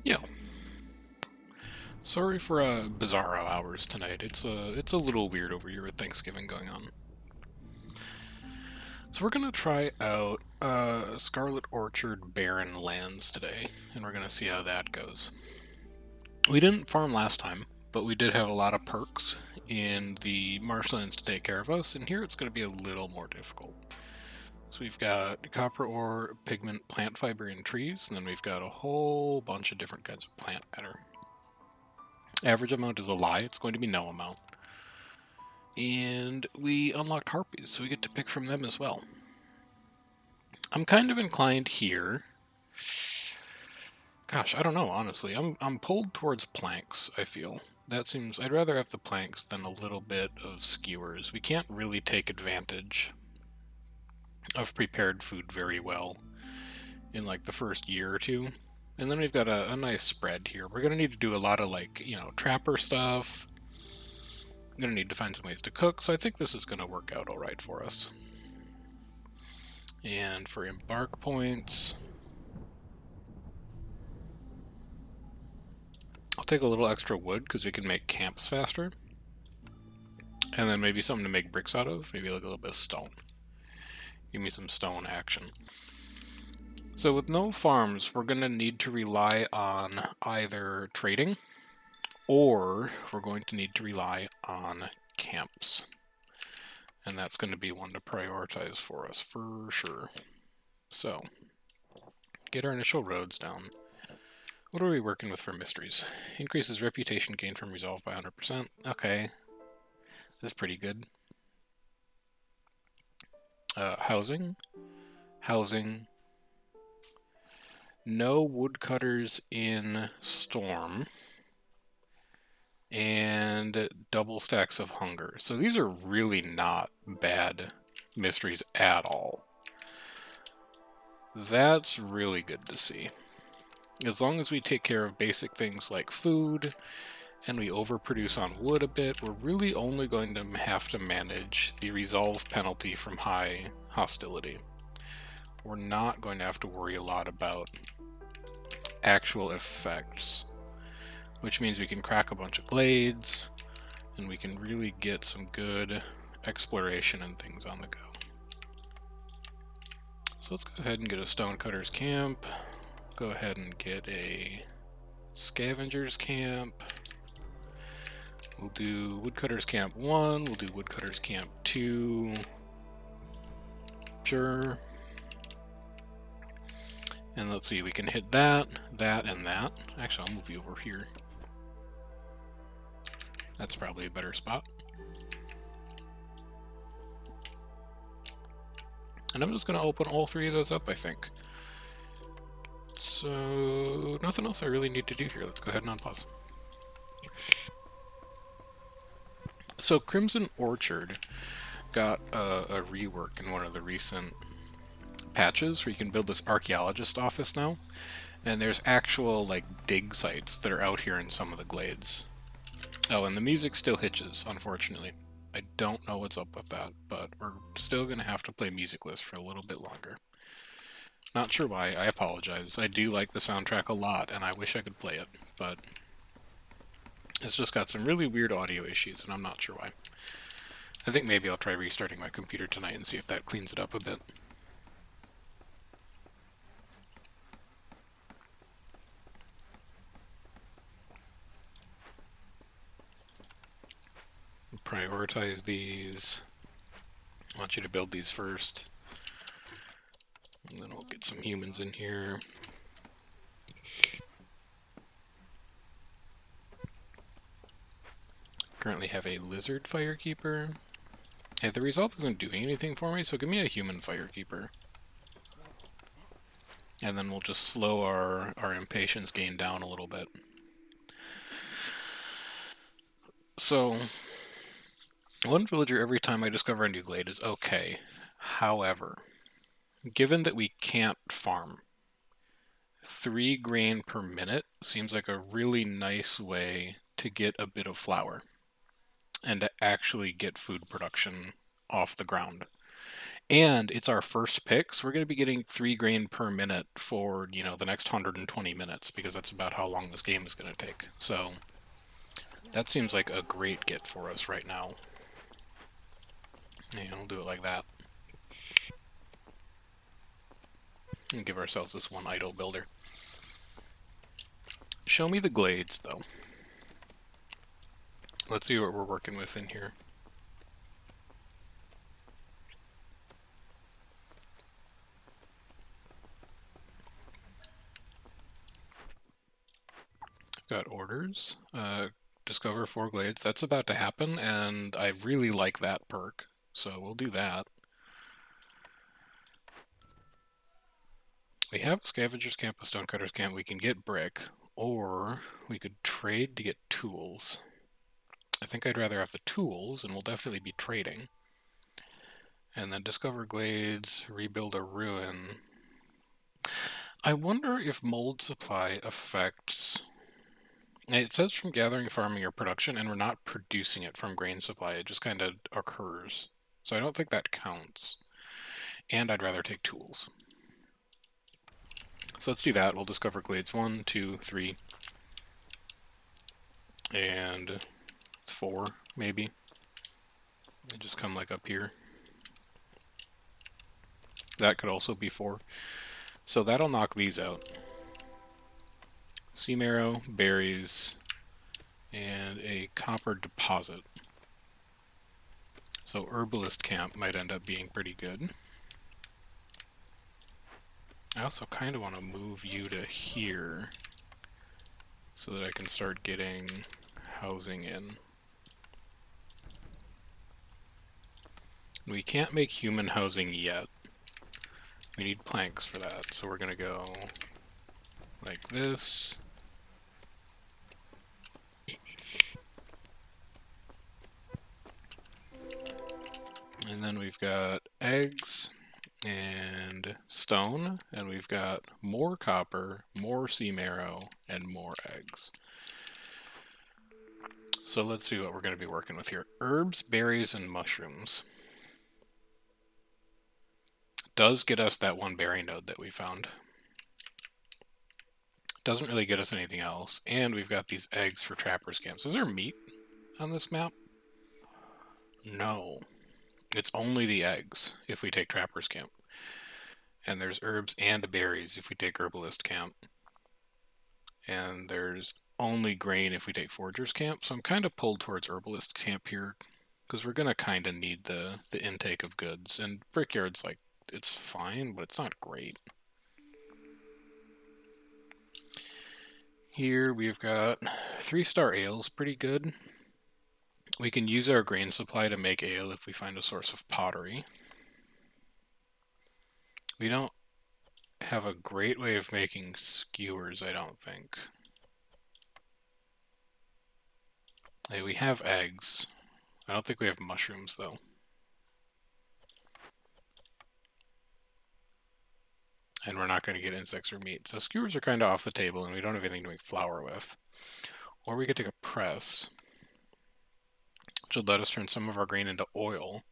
Yeah. Sorry for bizarro hours tonight. It's a little weird over here with Thanksgiving going on. So we're gonna try out Scarlet Orchard Barren Lands today, and we're gonna see how that goes. We didn't farm last time, but we did have a lot of perks in the marshlands to take care of us, and here it's gonna be a little more difficult. So we've got copper ore, pigment, plant fiber, and trees, and then we've got a whole bunch of different kinds of plant matter. Average amount is a lie, it's going to be no amount. And we unlocked harpies, so we get to pick from them as well. I'm kind of inclined here. Gosh, I don't know, honestly. I'm pulled towards planks, I feel. That seems... I'd rather have the planks than a little bit of skewers. We can't really take advantage of prepared food very well in like the first year or two. And then we've got a nice spread here. We're going to need to do a lot of like, trapper stuff. I'm going to need to find some ways to cook, so I think this is going to work out alright for us. And for embark points, I'll take a little extra wood because we can make camps faster. And then maybe something to make bricks out of, maybe like a little bit of stone. Give me some stone action. So with no farms, we're going to need to rely on either trading, or we're going to need to rely on camps. And that's going to be one to prioritize for us, for sure. So, get our initial roads down. What are we working with for mysteries? Increases reputation gain from resolve by 100%. Okay. This is pretty good. Housing. Housing. No woodcutters in storm. And double stacks of hunger. So these are really not bad mysteries at all. That's really good to see. As long as we take care of basic things like food, and we overproduce on wood a bit, we're really only going to have to manage the resolve penalty from high hostility. We're not going to have to worry a lot about actual effects, which means we can crack a bunch of glades, and we can really get some good exploration and things on the go. So let's go ahead and get a stonecutter's camp. Go ahead and get a scavenger's camp. We'll do woodcutter's camp 1, we'll do woodcutter's camp 2. Sure. And let's see, we can hit that, that, and that. Actually, I'll move you over here. That's probably a better spot. And I'm just going to open all three of those up, I think. So, nothing else I really need to do here. Let's go ahead and unpause. So, Crimson Orchard got a rework in one of the recent patches where you can build this archaeologist office now. And there's actual, like, dig sites that are out here in some of the glades. Oh, and the music still hitches, unfortunately. I don't know what's up with that, but we're still going to have to play musicless for a little bit longer. Not sure why, I apologize. I do like the soundtrack a lot, and I wish I could play it, but it's just got some really weird audio issues, and I'm not sure why. I think maybe I'll try restarting my computer tonight and see if that cleans it up a bit. Prioritize these. I want you to build these first. And then we'll get some humans in here. Currently have a lizard firekeeper. Hey, the resolve isn't doing anything for me, so give me a human firekeeper. And then we'll just slow our impatience gain down a little bit. So, one villager every time I discover a new glade is okay. However, given that we can't farm, 3 grain per minute seems like a really nice way to get a bit of flour and to actually get food production off the ground. And it's our first pick, so we're going to be getting 3 grain per minute for, the next 120 minutes, because that's about how long this game is going to take. So that seems like a great get for us right now. We'll do it like that. And give ourselves this one idle builder. Show me the glades, though. Let's see what we're working with in here. Got orders. Discover 4 glades. That's about to happen, and I really like that perk, so we'll do that. We have a scavenger's camp, a stonecutter's camp. We can get brick, or we could trade to get tools. I think I'd rather have the tools, and we'll definitely be trading. And then discover glades, rebuild a ruin. I wonder if mold supply affects... It says from gathering, farming, or production, and we're not producing it from grain supply. It just kind of occurs. So I don't think that counts. And I'd rather take tools. So let's do that. We'll discover glades 1, 2, 3, and 4, maybe. They just come like up here. That could also be 4. So that'll knock these out. Sea marrow, berries, and a copper deposit. So herbalist camp might end up being pretty good. I also kind of want to move you to here so that I can start getting housing in. We can't make human housing yet. We need planks for that, so we're going to go like this. And then we've got eggs and stone, and we've got more copper, more sea marrow, and more eggs. So let's see what we're going to be working with here. Herbs, berries, and mushrooms. Does get us that one berry node that we found. Doesn't really get us anything else. And we've got these eggs for trappers' camps. Is there meat on this map? No. It's only the eggs if we take trappers' camp. And there's herbs and berries if we take herbalist camp. And there's only grain if we take foragers camp. So I'm kind of pulled towards herbalist camp here because we're going to kind of need the intake of goods. And brickyard's like, it's fine, but it's not great. Here we've got 3-star ales, pretty good. We can use our grain supply to make ale if we find a source of pottery. We don't have a great way of making skewers, I don't think. Hey, we have eggs. I don't think we have mushrooms, though. And we're not going to get insects or meat. So skewers are kind of off the table, and we don't have anything to make flour with. Or we could take a press, which would let us turn some of our grain into oil.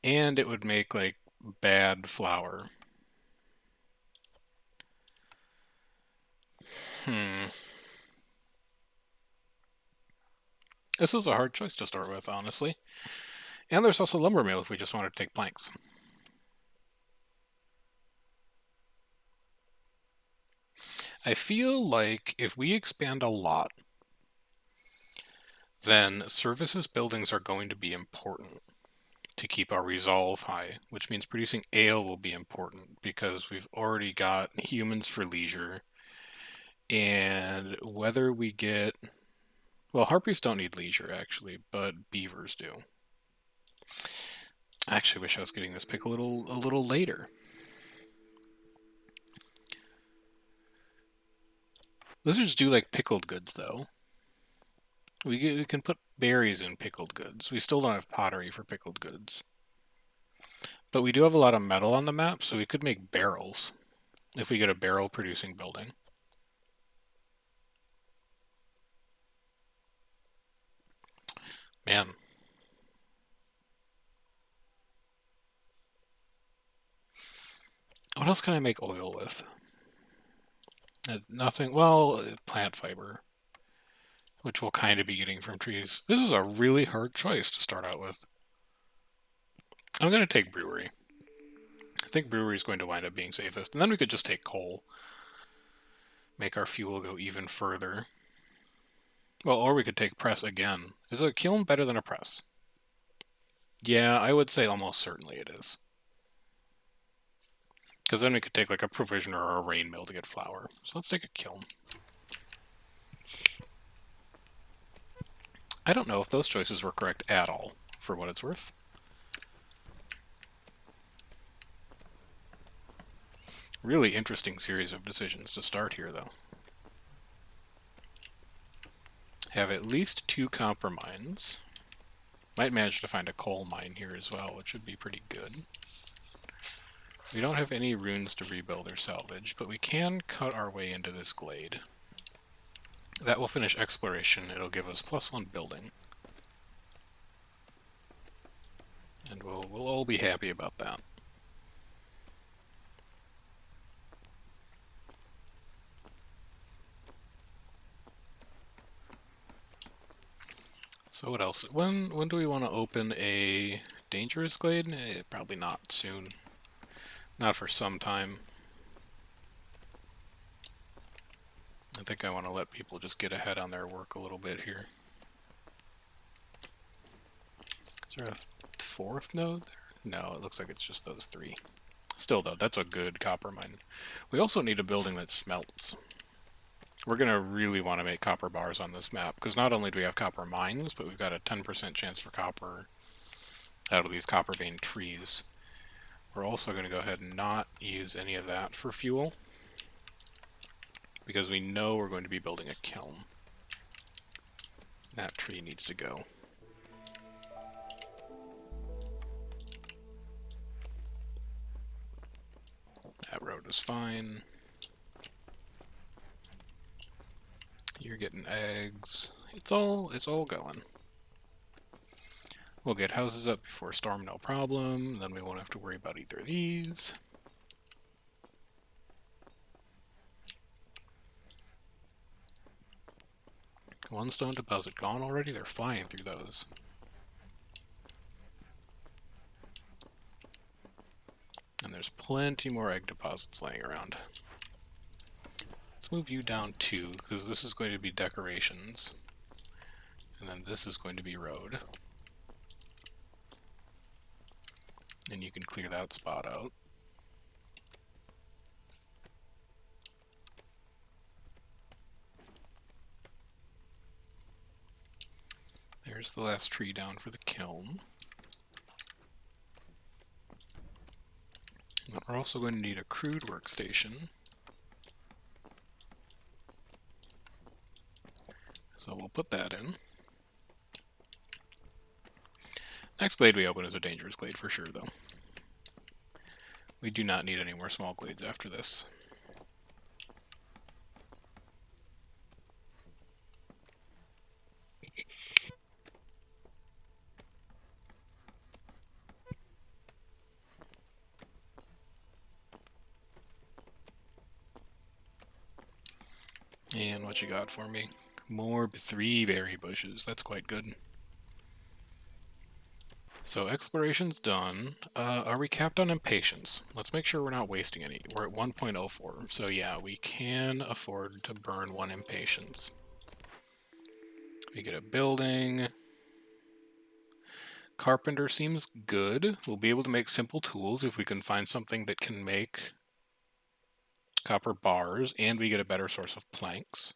And it would make, like, bad flour. This is a hard choice to start with, honestly. And there's also lumber mill if we just wanted to take planks. I feel like if we expand a lot, then services buildings are going to be important to keep our resolve high, which means producing ale will be important because we've already got humans for leisure. And whether we get... Well, harpies don't need leisure, actually, but beavers do. I actually wish I was getting this pick a little later. Lizards do like pickled goods, though. We can put berries in pickled goods. We still don't have pottery for pickled goods. But we do have a lot of metal on the map, so we could make barrels if we get a barrel producing building. Man. What else can I make oil with? Nothing. Well, plant fiber, which we'll kind of be getting from trees. This is a really hard choice to start out with. I'm going to take brewery. I think brewery is going to wind up being safest. And then we could just take coal. Make our fuel go even further. Well, or we could take press again. Is a kiln better than a press? Yeah, I would say almost certainly it is. Because then we could take like a provisioner or a rain mill to get flour. So let's take a kiln. I don't know if those choices were correct at all, for what it's worth. Really interesting series of decisions to start here, though. Have at least 2 copper mines. Might manage to find a coal mine here as well, which would be pretty good. We don't have any runes to rebuild or salvage, but we can cut our way into this glade. That will finish exploration. It'll give us +1 building. And we'll all be happy about that. So what else? When do we want to open a dangerous glade? Probably not soon. Not for some time. I think I want to let people just get ahead on their work a little bit here. Is there a 4th node there? No, it looks like it's just those 3. Still though, that's a good copper mine. We also need a building that smelts. We're going to really want to make copper bars on this map, because not only do we have copper mines, but we've got a 10% chance for copper out of these copper vein trees. We're also going to go ahead and not use any of that for fuel, because we know we're going to be building a kiln. That tree needs to go. That road is fine. You're getting eggs. It's all going. We'll get houses up before storm, no problem. Then we won't have to worry about either of these. One stone deposit gone already? They're flying through those. And there's plenty more egg deposits laying around. Let's move you down 2, because this is going to be decorations. And then this is going to be road. And you can clear that spot out. There's the last tree down for the kiln. And we're also going to need a crude workstation. So we'll put that in. Next glade we open is a dangerous glade for sure, though. We do not need any more small glades after this. And what you got for me? More 3 berry bushes. That's quite good. So exploration's done. Are we capped on impatience? Let's make sure we're not wasting any. We're at 1.04. So yeah, we can afford to burn 1 impatience. We get a building. Carpenter seems good. We'll be able to make simple tools if we can find something that can make copper bars, and we get a better source of planks.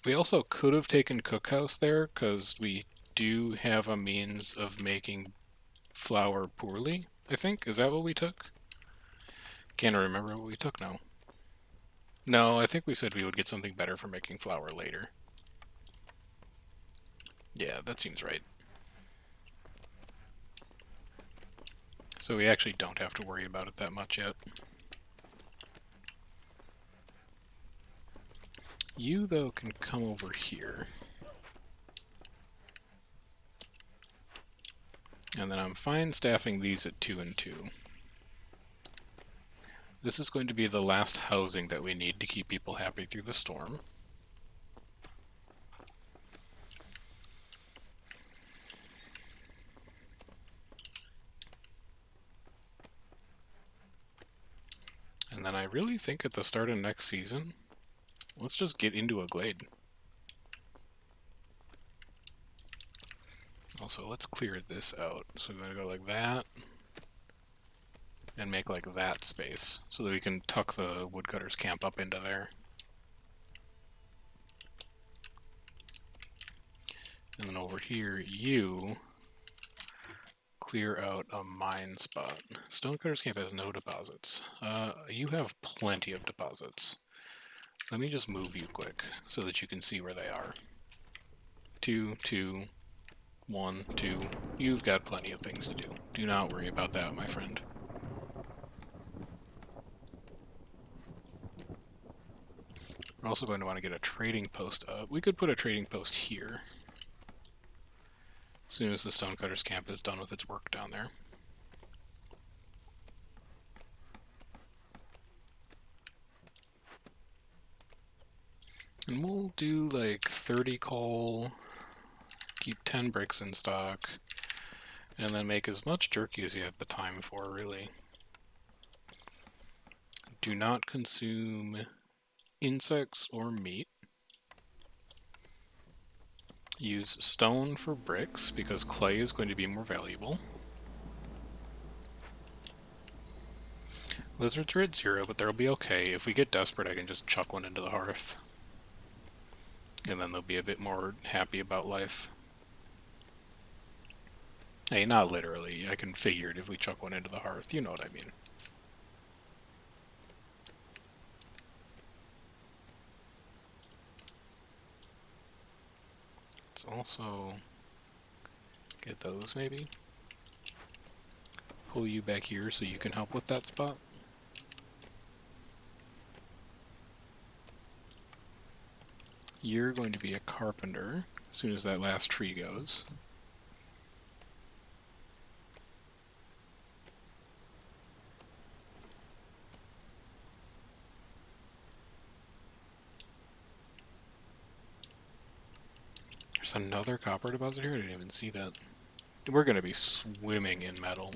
We also could have taken cookhouse there, because we do have a means of making flour poorly, I think. Is that what we took? Can't remember what we took now. No, I think we said we would get something better for making flour later. Yeah, that seems right. So we actually don't have to worry about it that much yet. You, though, can come over here. And then I'm fine staffing these at 2 and 2. This is going to be the last housing that we need to keep people happy through the storm. And then I really think at the start of next season, let's just get into a glade. Also, let's clear this out. So we're going to go like that, and make like that space, so that we can tuck the woodcutter's camp up into there. And then over here, you clear out a mine spot. Stonecutter's camp has no deposits. You have plenty of deposits. Let me just move you quick, so that you can see where they are. 2, 2, 1, 2. You've got plenty of things to do. Do not worry about that, my friend. We're also going to want to get a trading post up. We could put a trading post here, as soon as the Stonecutter's camp is done with its work down there. And we'll do like 30 coal, keep 10 bricks in stock, and then make as much jerky as you have the time for, really. Do not consume insects or meat. Use stone for bricks, because clay is going to be more valuable. Lizards are at 0, but they'll be okay. If we get desperate, I can just chuck one into the hearth. And then they'll be a bit more happy about life. Hey, not literally. I can figure it if we chuck one into the hearth. You know what I mean. Let's also get those, maybe. Pull you back here so you can help with that spot. You're going to be a carpenter as soon as that last tree goes. There's another copper deposit here? I didn't even see that. We're going to be swimming in metal.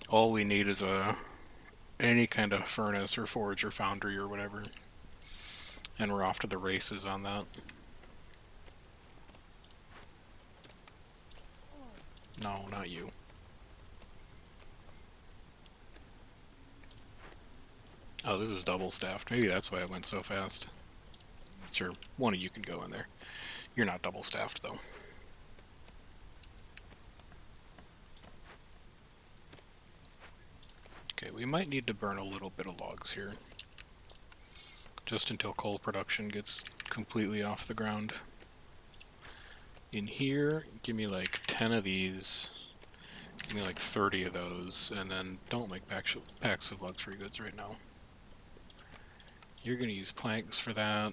All we need is any kind of furnace or forge or foundry or whatever. And we're off to the races on that. No, not you. Oh, this is double staffed. Maybe that's why it went so fast. Sure, one of you can go in there. You're not double staffed, though. Okay, we might need to burn a little bit of logs here. Just until coal production gets completely off the ground. In here, give me like 10 of these. Give me like 30 of those, and then don't make packs of luxury goods right now. You're going to use planks for that.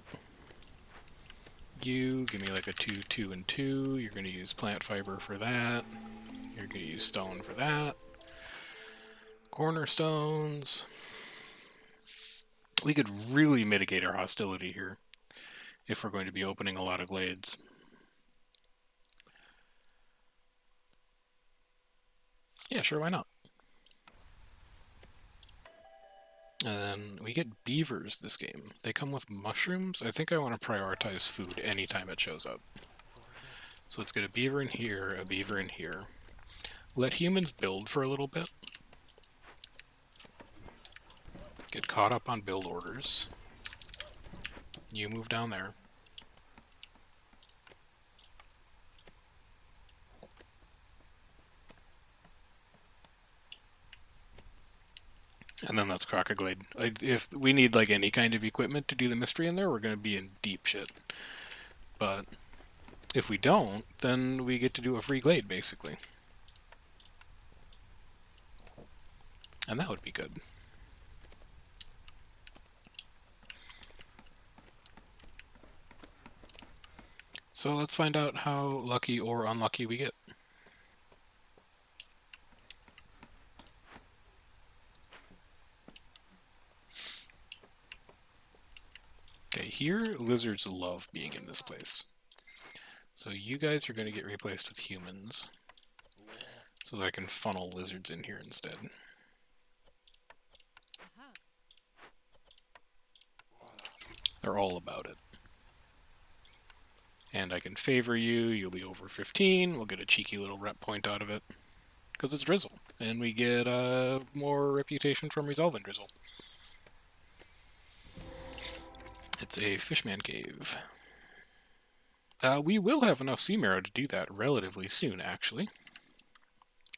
You, give me like a 2, 2, and 2. You're going to use plant fiber for that. You're going to use stone for that. Cornerstones. We could really mitigate our hostility here if we're going to be opening a lot of glades. Yeah, sure, why not? And then we get beavers this game. They come with mushrooms. I think I want to prioritize food anytime it shows up. So let's get a beaver in here, a beaver in here. Let humans build for a little bit. Get caught up on build orders. You move down there. And then let's crack a glade. If we need like any kind of equipment to do the mystery in there, we're going to be in deep shit. But if we don't, then we get to do a free glade, basically. And that would be good. So let's find out how lucky or unlucky we get. Okay, here lizards love being in this place. So you guys are going to get replaced with humans, so that I can funnel lizards in here instead. They're all about it. And I can favor you, you'll be over 15, we'll get a cheeky little rep point out of it. Because it's Drizzle, and we get more reputation from resolving Drizzle. It's a Fishman Cave. We will have enough sea marrow to do that relatively soon, actually.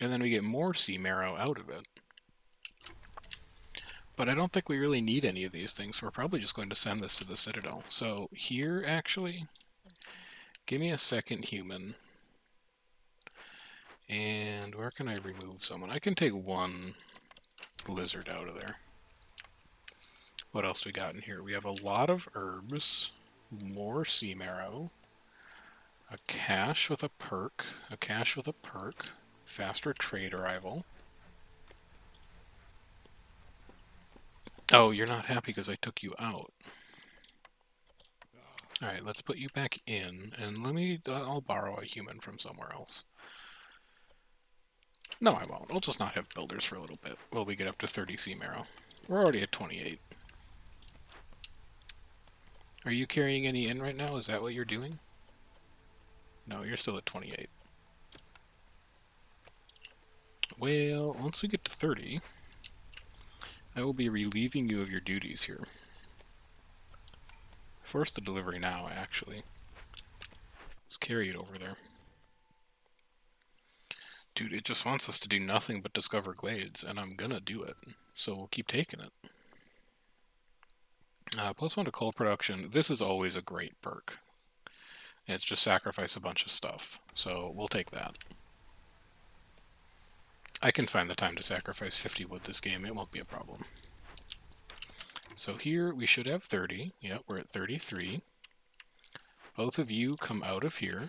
And then we get more sea marrow out of it. But I don't think we really need any of these things, so we're probably just going to send this to the Citadel. So here, actually, give me a second human. And where can I remove someone? I can take one lizard out of there. What else do we got in here? We have a lot of herbs, more sea marrow, a cache with a perk, faster trade arrival. Oh, you're not happy because I took you out. Alright, let's put you back in, and I'll borrow a human from somewhere else. No, I won't. I'll just not have builders for a little bit while we get up to 30 sea marrow. We're already at 28. Are you carrying any in right now? Is that what you're doing? No, you're still at 28. Well, once we get to 30, I will be relieving you of your duties here. Force the delivery now, actually. Just carry it over there. Dude, it just wants us to do nothing but discover glades, and I'm gonna do it. So we'll keep taking it. +1 to coal production. This is always a great perk. And it's just sacrifice a bunch of stuff. So we'll take that. I can find the time to sacrifice 50 wood this game. It won't be a problem. So here we should have 30. Yep, we're at 33. Both of you come out of here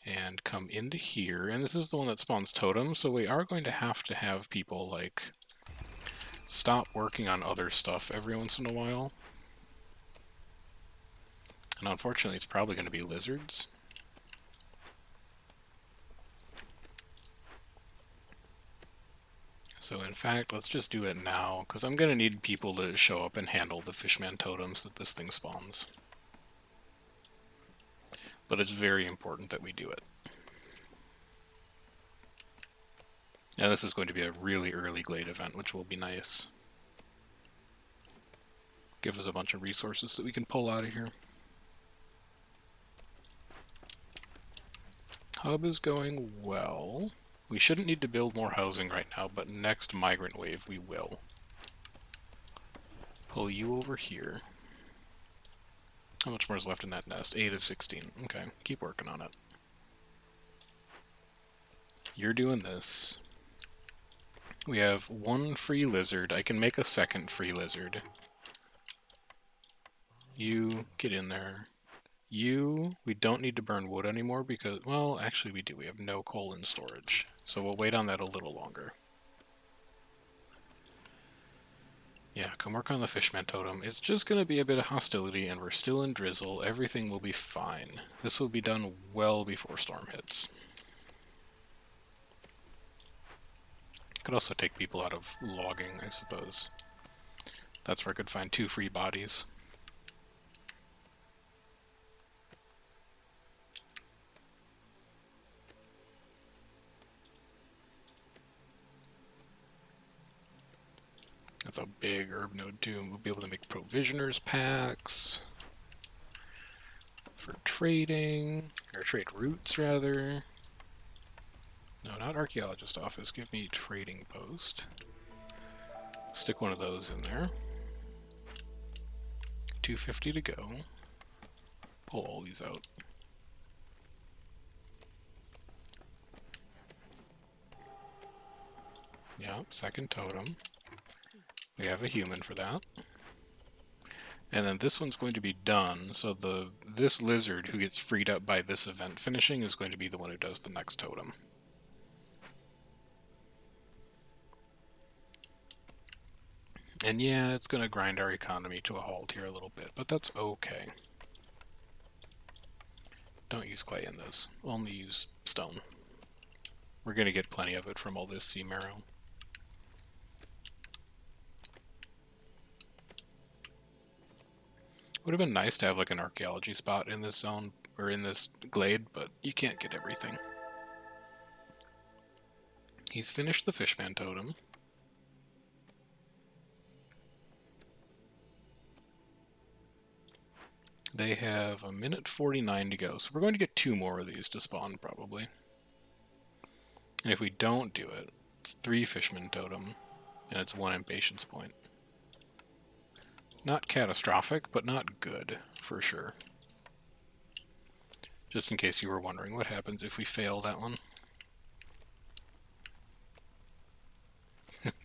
and come into here. And this is the one that spawns totems, so we are going to have people, like, stop working on other stuff every once in a while. And unfortunately, it's probably going to be lizards. So in fact, let's just do it now, because I'm going to need people to show up and handle the fishman totems that this thing spawns. But it's very important that we do it. And this is going to be a really early glade event, which will be nice. Give us a bunch of resources that we can pull out of here. Hub is going well. We shouldn't need to build more housing right now, but next migrant wave we will. Pull you over here. How much more is left in that nest? 8 of 16. Okay, keep working on it. You're doing this. We have one free lizard. I can make a second free lizard. You, get in there. You, we don't need to burn wood anymore because, well, actually we do. We have no coal in storage. So we'll wait on that a little longer. Yeah, come work on the fishman totem. It's just going to be a bit of hostility, and we're still in drizzle. Everything will be fine. This will be done well before storm hits. Could also take people out of logging, I suppose. That's where I could find 2 free bodies. That's a big herb node too. We'll be able to make provisioners packs for trading, or trade routes rather. No, not archaeologist office. Give me trading post. Stick one of those in there. 250 to go. Pull all these out. Yep, second totem. We have a human for that. And then this one's going to be done, so this lizard who gets freed up by this event finishing is going to be the one who does the next totem. And yeah, it's going to grind our economy to a halt here a little bit, but that's okay. Don't use clay in this. Only use stone. We're going to get plenty of it from all this sea marrow. Would have been nice to have like an archaeology spot in this zone, or in this glade, but you can't get everything. He's finished the fishman totem. They have 1:49 to go, so we're going to get 2 more of these to spawn, probably. And if we don't do it, it's 3 fishman totem, and it's 1 impatience point. Not catastrophic, but not good, for sure. Just in case you were wondering what happens if we fail that one.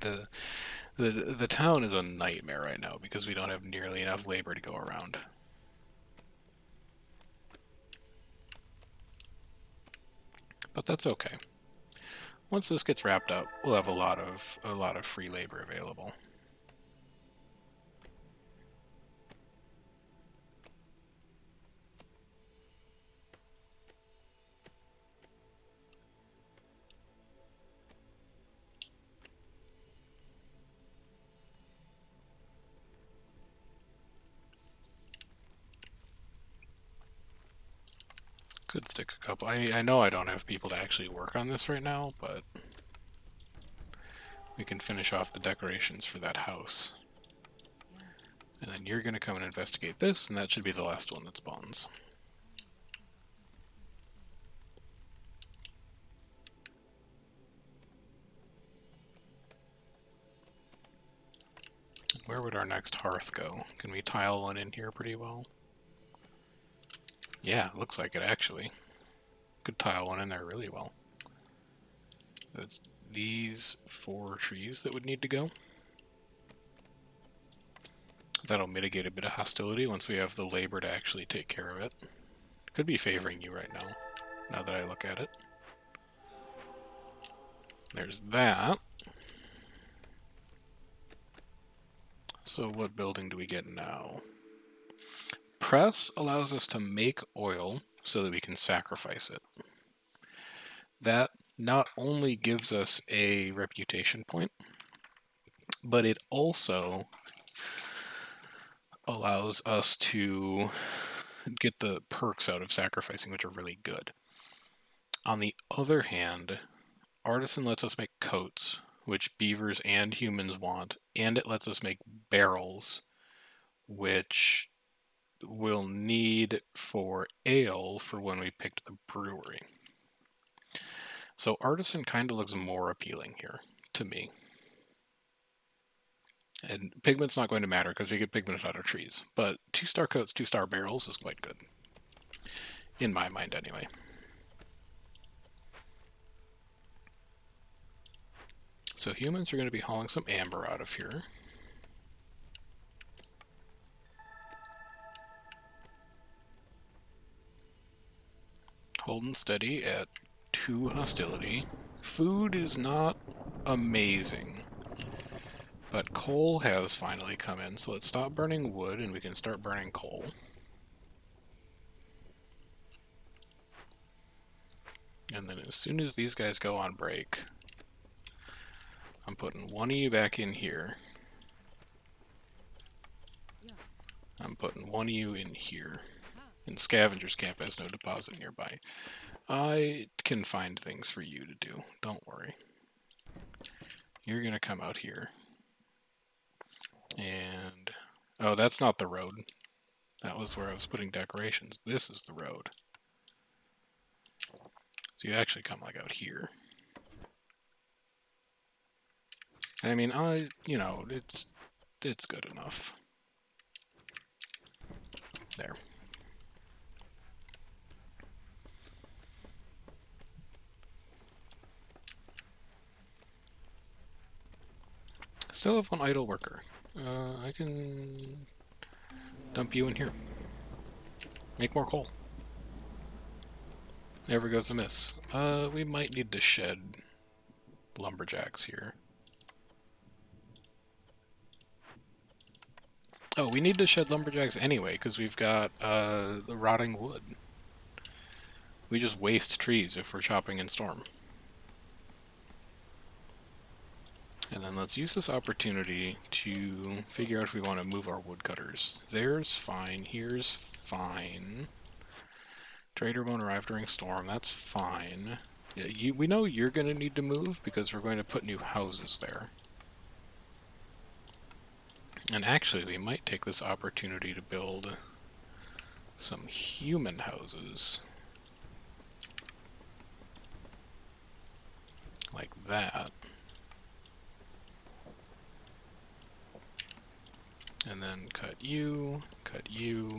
The town is a nightmare right now because we don't have nearly enough labor to go around. But that's okay. Once this gets wrapped up, we'll have a lot of free labor available. Could stick a couple. I know I don't have people to actually work on this right now, but we can finish off the decorations for that house. And then you're going to come and investigate this, and that should be the last one that spawns. Where would our next hearth go? Can we tile one in here pretty well? Yeah, looks like it actually. Could tile one in there really well. It's these 4 trees that would need to go. That'll mitigate a bit of hostility once we have the labor to actually take care of it. Could be favoring you right now that I look at it. There's that. So what building do we get now? Press allows us to make oil so that we can sacrifice it. That not only gives us a reputation point, but it also allows us to get the perks out of sacrificing, which are really good. On the other hand, Artisan lets us make coats, which beavers and humans want, and it lets us make barrels, which we'll need for ale for when we picked the brewery. So Artisan kind of looks more appealing here to me. And pigment's not going to matter because we get pigment out of trees, but 2-star coats, 2-star barrels is quite good. In my mind, anyway. So humans are going to be hauling some amber out of here. Holding steady at 2 hostility. Food is not amazing, but coal has finally come in, so let's stop burning wood and we can start burning coal. And then as soon as these guys go on break, I'm putting 1 of you back in here. I'm putting 1 of you in here. And Scavenger's Camp has no deposit nearby. I can find things for you to do. Don't worry. You're going to come out here. And... oh, that's not the road. That was where I was putting decorations. This is the road. So you actually come like out here. I mean, it's good enough. There. Still have 1 idle worker. I can Dump you in here. Make more coal. Never goes amiss. We might need to shed lumberjacks here. Oh, we need to shed lumberjacks anyway, because we've got the rotting wood. We just waste trees if we're chopping in storm. And then let's use this opportunity to figure out if we want to move our woodcutters. There's fine, here's fine. Trader won't arrive during storm, that's fine. Yeah, we know you're going to need to move because we're going to put new houses there. And actually, we might take this opportunity to build some human houses. Like that. And then cut you, cut you.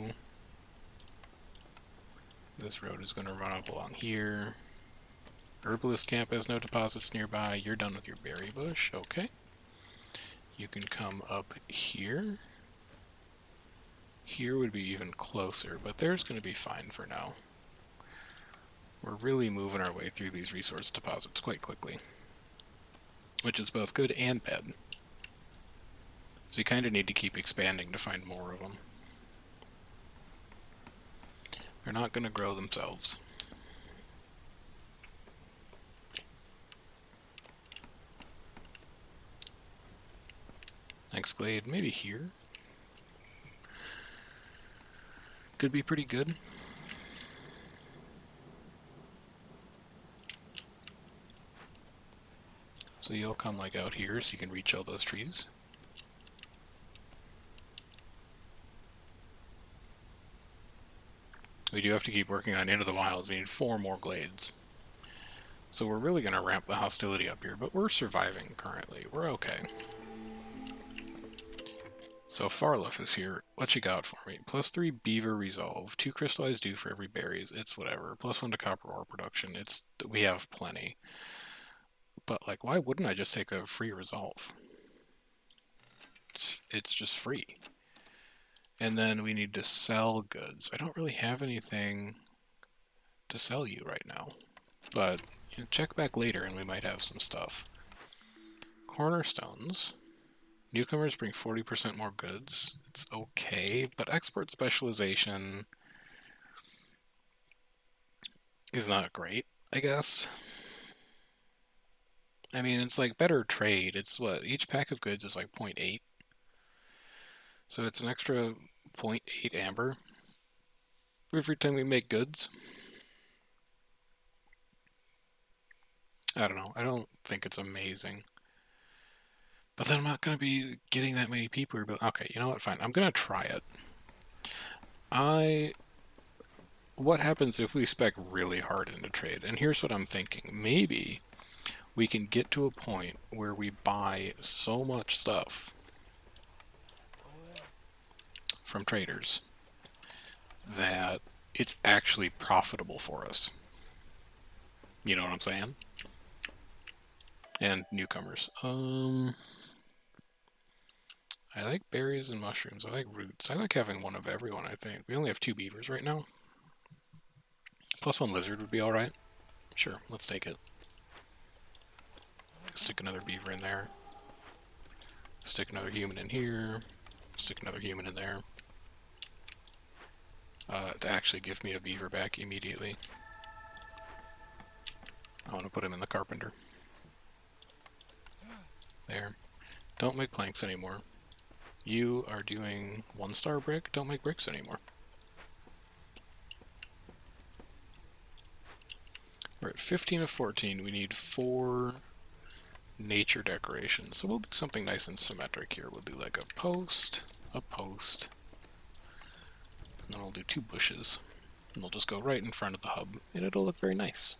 This road is going to run up along here. Herbalist camp has no deposits nearby. You're done with your berry bush. Okay. You can come up here. Here would be even closer, but there's going to be fine for now. We're really moving our way through these resource deposits quite quickly, which is both good and bad. So we kind of need to keep expanding to find more of them. They're not going to grow themselves. Next glade, maybe here. Could be pretty good. So you'll come like out here so you can reach all those trees. We do have to keep working on Into the Wilds. We need 4 more glades. So we're really going to ramp the hostility up here, but we're surviving currently. We're okay. So Farlough is here. What you got for me? +3 beaver resolve. 2 crystallized dew for every berries. It's whatever. +1 to copper ore production. We have plenty. But like, why wouldn't I just take a free resolve? It's just free. And then we need to sell goods. I don't really have anything to sell you right now. But check back later and we might have some stuff. Cornerstones. Newcomers bring 40% more goods. It's okay, but export specialization is not great, I guess. I mean, it's like better trade. It's what? Each pack of goods is like 0.8. So it's an extra 0.8 amber every time we make goods. I don't know. I don't think it's amazing. But then I'm not going to be getting that many people who are okay, you know what? Fine. I'm going to try it. What happens if we spec really hard into trade? And here's what I'm thinking. Maybe we can get to a point where we buy so much stuff from traders that it's actually profitable for us. You know what I'm saying? And newcomers. I like berries and mushrooms. I like roots. I like having one of everyone, I think. We only have 2 beavers right now. +1 lizard would be alright. Sure, let's take it. Stick another beaver in there. Stick another human in here. Stick another human in there. To actually give me a beaver back immediately. I want to put him in the carpenter. There. Don't make planks anymore. You are doing 1-star brick. Don't make bricks anymore. We're at 15 of 14. We need 4 nature decorations. So we'll do something nice and symmetric here. We'll do like a post, and then we'll do 2 bushes. And they'll just go right in front of the hub, and it'll look very nice.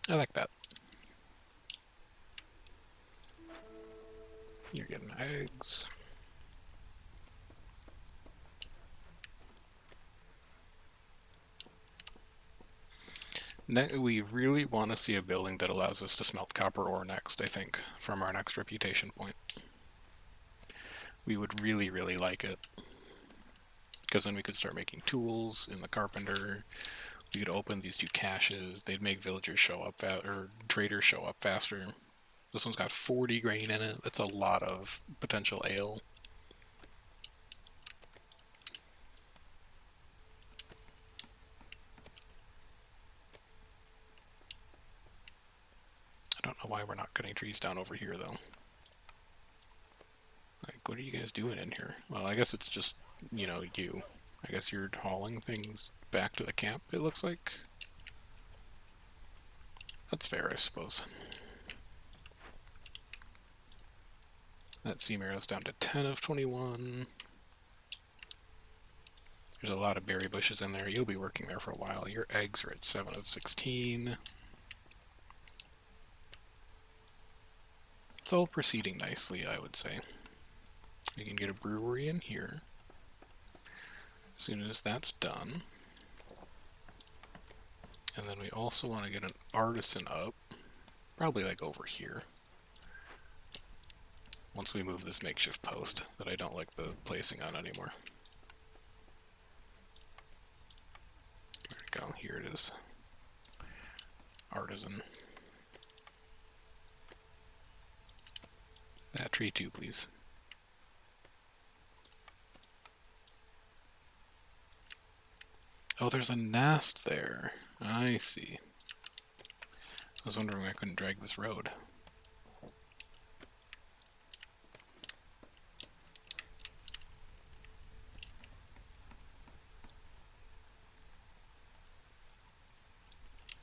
I like that. You're getting eggs. We really want to see a building that allows us to smelt copper ore next, I think, from our next reputation point. we would really, really like it. Because then we could start making tools in the carpenter. We could open these 2 caches. They'd make villagers show up, or traders show up faster. This one's got 40 grain in it. That's a lot of potential ale. I don't know why we're not cutting trees down over here, though. Like, what are you guys doing in here? Well, I guess it's just, you know, you. I guess you're hauling things back to the camp, it looks like. That's fair, I suppose. That seam arrow's down to 10 of 21. There's a lot of berry bushes in there. You'll be working there for a while. Your eggs are at 7 of 16. It's all proceeding nicely, I would say. We can get a brewery in here. As soon as that's done. And then we also want to get an artisan up. Probably like over here. Once we move this makeshift post that I don't like the placing on anymore. There we go. Here it is. Artisan. That tree too, please. Oh, there's a nest there. I see. I was wondering why I couldn't drag this road.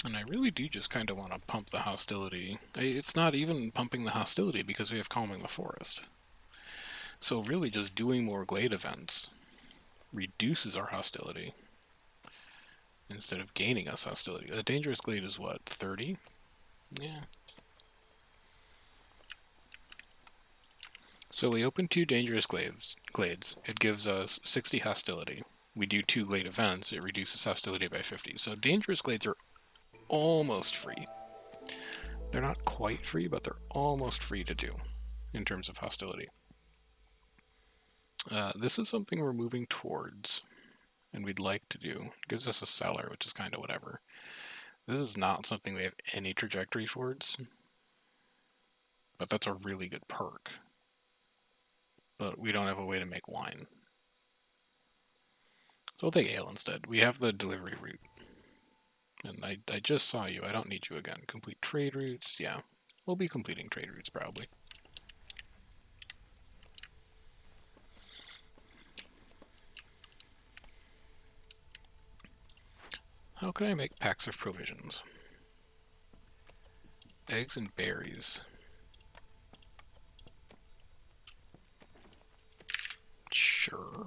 And I really do just kind of want to pump the hostility. It's not even pumping the hostility because we have Calming the Forest. So really just doing more glade events reduces our hostility instead of gaining us hostility. A dangerous glade is what, 30? Yeah. So we open 2 dangerous glades. It gives us 60 hostility. We do 2 glade events, it reduces hostility by 50. So dangerous glades are almost free. They're not quite free, but they're almost free to do in terms of hostility. This is something we're moving towards and we'd like to do. It gives us a cellar, which is kind of whatever. This is not something we have any trajectory towards, but that's a really good perk. But we don't have a way to make wine. So we'll take ale instead. We have the delivery route. And I just saw you. I don't need you again. Complete trade routes. Yeah, we'll be completing trade routes probably. How can I make packs of provisions? Eggs and berries. Sure.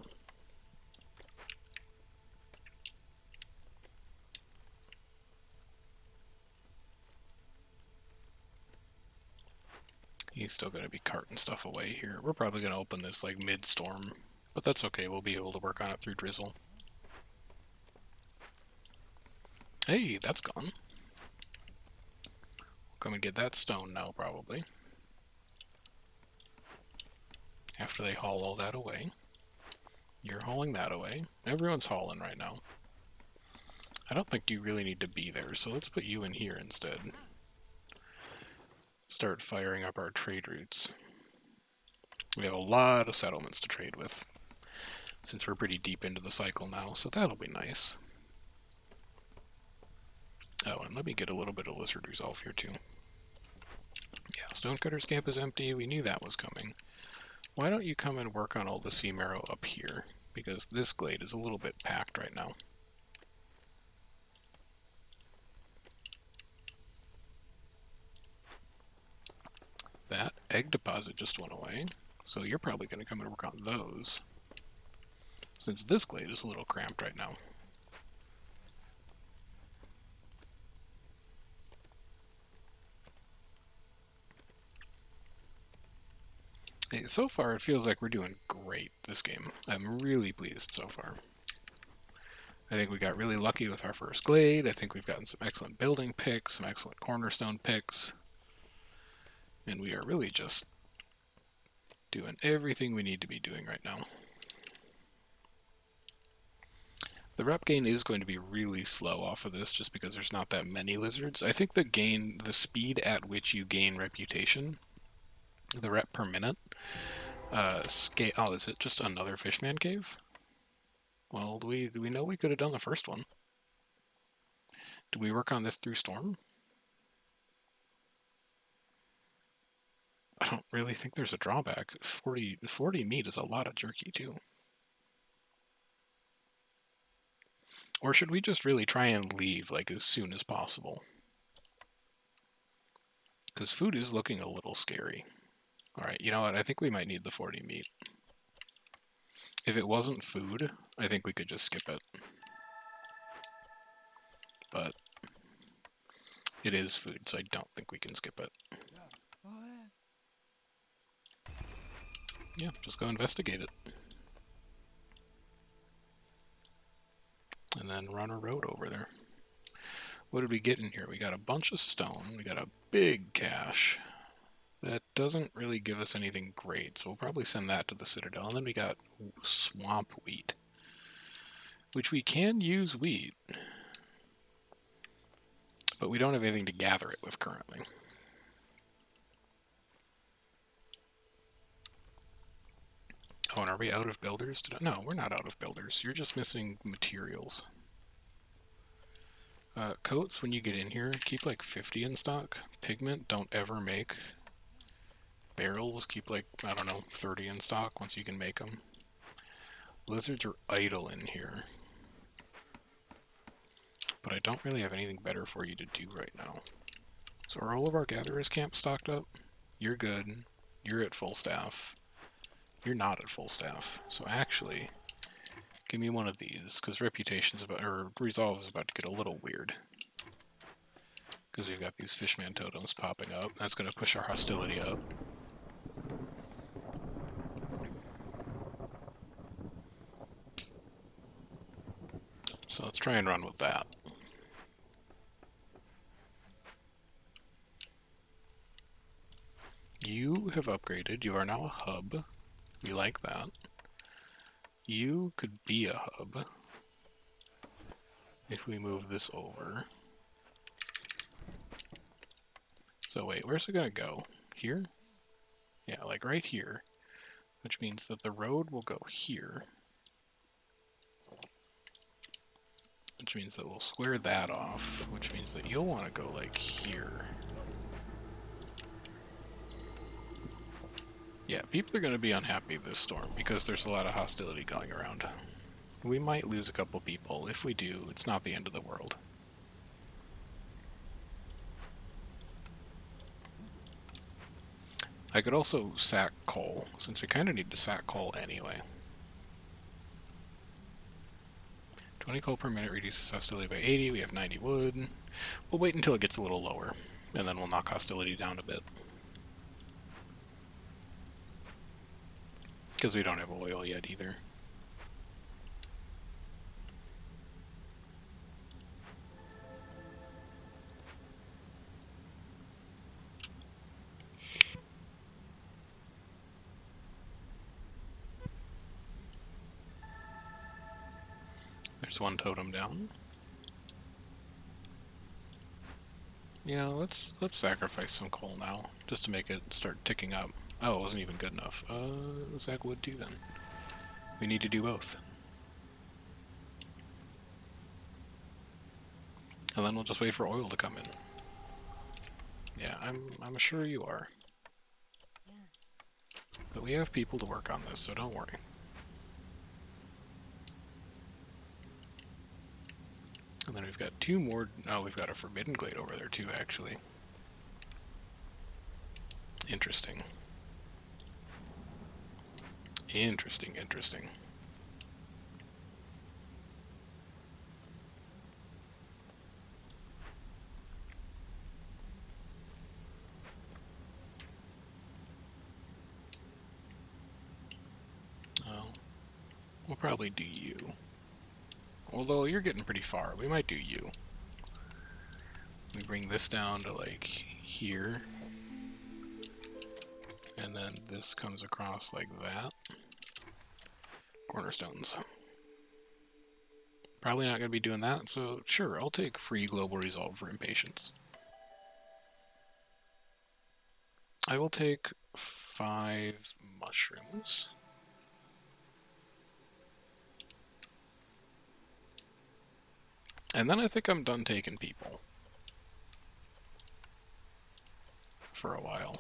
He's still going to be carting stuff away here. We're probably going to open this like mid-storm, but that's okay. We'll be able to work on it through drizzle. Hey, that's gone. We'll come and get that stone now, probably. After they haul all that away. You're hauling that away. Everyone's hauling right now. I don't think you really need to be there, so let's put you in here instead. Start firing up our trade routes. We have a lot of settlements to trade with, since we're pretty deep into the cycle now, so that'll be nice. Oh, and let me get a little bit of lizard resolve here too. Yeah, Stonecutter's camp is empty. We knew that was coming. Why don't you come and work on all the sea marrow up here? Because this glade is a little bit packed right now. That egg deposit just went away, so you're probably going to come and work on those, since this glade is a little cramped right now. Hey, so far it feels like we're doing great this game. I'm really pleased so far. I think we got really lucky with our first glade. I think we've gotten some excellent building picks, some excellent cornerstone picks. And we are really just Doing everything we need to be doing right now. The rep gain is going to be really slow off of this just because there's not that many lizards. I think the speed at which you gain reputation, the rep per minute, scale. Oh, is it just another Fishman cave? Well, do we know we could have done the first one? Do we work on this through Storm? I don't really think there's a drawback. 40 meat is a lot of jerky, too. Or should we just really try and leave, like, as soon as possible? Because food is looking a little scary. Alright, you know what? I think we might need the 40 meat. If it wasn't food, I think we could just skip it. But it is food, so I don't think we can skip it. Yeah, just go investigate it. And then run a road over there. What did we get in here? We got a bunch of stone. We got a big cache. That doesn't really give us anything great, so we'll probably send that to the Citadel. And then we got swamp wheat, which we can use wheat, but we don't have anything to gather it with currently. Oh, and are we out of builders? No, we're not out of builders. You're just missing materials. Coats, when you get in here, keep like 50 in stock. Pigment, don't ever make. Barrels, keep like, I don't know, 30 in stock once you can make them. Lizards are idle in here. But I don't really have anything better for you to do right now. So are all of our gatherers camp stocked up? You're good. You're at full staff. You're not at full staff. So actually, give me one of these, because reputation's about, or resolve is about to get a little weird. Because we've got these fishman totems popping up. That's going to push our hostility up. So let's try and run with that. You have upgraded. You are now a hub. We like that. You could be a hub if we move this over. So wait, where's it gonna go? Here? Yeah, like right here. Which means that the road will go here. Which means that we'll square that off. Which means that you'll want to go like here. Yeah, people are going to be unhappy this storm because there's a lot of hostility going around. We might lose a couple people. If we do, it's not the end of the world. I could also sack coal, since we kind of need to sack coal anyway. 20 coal per minute reduces hostility by 80. We have 90 wood. We'll wait until it gets a little lower, and then we'll knock hostility down a bit. Because we don't have oil yet either. There's one totem down. You know, let's sacrifice some coal now, just to make it start ticking up. Oh, it wasn't even good enough. Zach would too then. We need to do both. And then we'll just wait for oil to come in. Yeah, I'm sure you are. But we have people to work on this, so don't worry. And then we've got two more. Oh, we've got a Forbidden Glade over there too, actually. Interesting. Interesting, interesting. Well, we'll probably do you. Although you're getting pretty far, we might do you. We bring this down to like here. And then this comes across like that. Cornerstones. Probably not going to be doing that, so sure, I'll take free global resolve for impatience. I will take 5 mushrooms. And then I think I'm done taking people. For a while.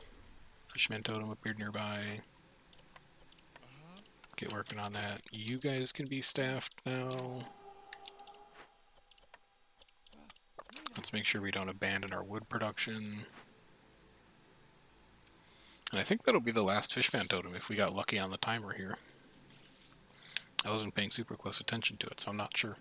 Fishman totem appeared nearby. Get working on that. You guys can be staffed now. Let's make sure we don't abandon our wood production. And I think that'll be the last fishman totem if we got lucky on the timer here. I wasn't paying super close attention to it, so I'm not sure.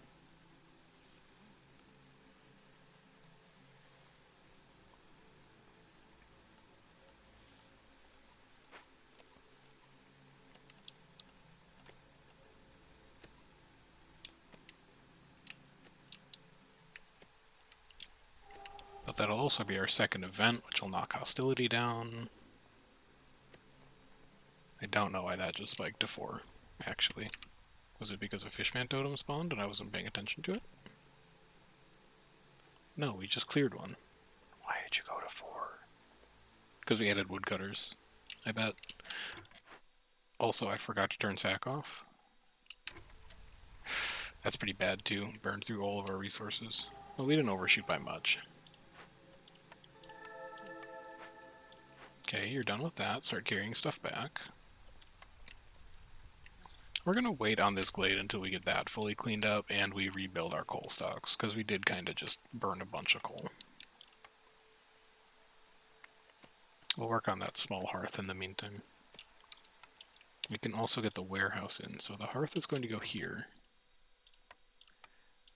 But that'll also be our second event, which will knock hostility down. I don't know why that just spiked to 4, actually. Was it because a fishman totem spawned and I wasn't paying attention to it? No, we just cleared one. Why did you go to 4? Because we added woodcutters, I bet. Also, I forgot to turn sack off. That's pretty bad too. Burned through all of our resources. Well, we didn't overshoot by much. Okay, you're done with that. Start carrying stuff back. We're going to wait on this glade until we get that fully cleaned up and we rebuild our coal stocks, because we did kind of just burn a bunch of coal. We'll work on that small hearth in the meantime. We can also get the warehouse in. So the hearth is going to go here.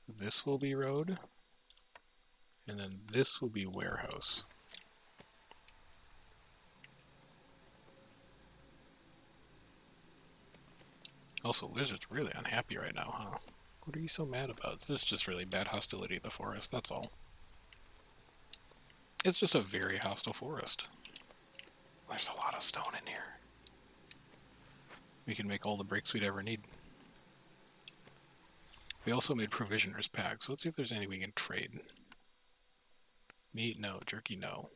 This will be road. And then this will be warehouse. Also, Lizard's really unhappy right now, huh? What are you so mad about? This is just really bad hostility in the forest, that's all. It's just a very hostile forest. There's a lot of stone in here. We can make all the bricks we'd ever need. We also made provisioners packs, so let's see if there's any we can trade. Meat, no. Jerky, no.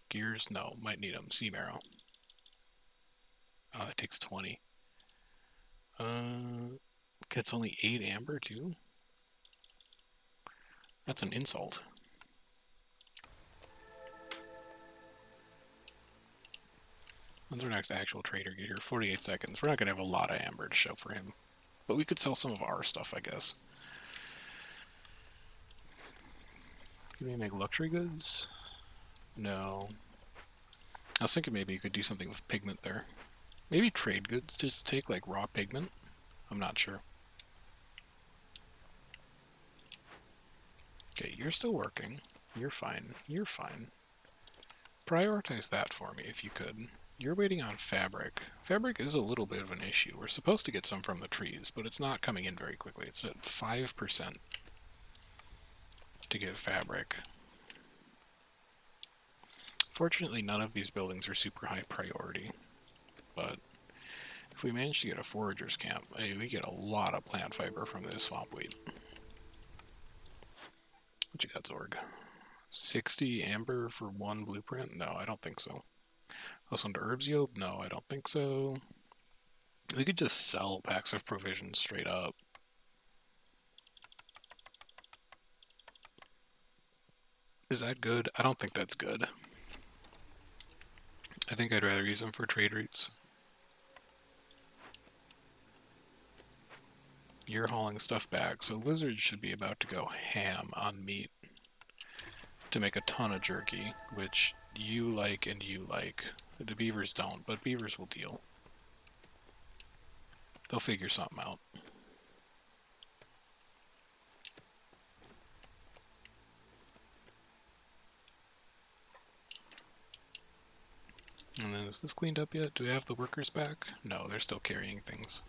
Gears, no. Might need them. Sea marrow. Oh, it takes 20. It's only 8 amber, too? That's an insult. When's our next actual trader get here? 48 seconds. We're not going to have a lot of amber to show for him. But we could sell some of our stuff, I guess. Can we make luxury goods? No. I was thinking maybe you could do something with pigment there. Maybe trade goods, just take like raw pigment? I'm not sure. Okay, you're still working. You're fine. You're fine. Prioritize that for me if you could. You're waiting on fabric. Fabric is a little bit of an issue. We're supposed to get some from the trees, but it's not coming in very quickly. It's at 5% to get fabric. Fortunately, none of these buildings are super high priority, but if we manage to get a forager's camp, hey, we get a lot of plant fiber from this swamp wheat. What you got, Zorg? 60 amber for 1 blueprint? No, I don't think so. Also into herbs yield? No, I don't think so. We could just sell packs of provisions straight up. Is that good? I don't think that's good. I think I'd rather use them for trade routes. You're hauling stuff back, so Lizard should be about to go ham on meat to make a ton of jerky, which you like and you like. The beavers don't, but beavers will deal. They'll figure something out. And then is this cleaned up yet? Do we have the workers back? No, they're still carrying things.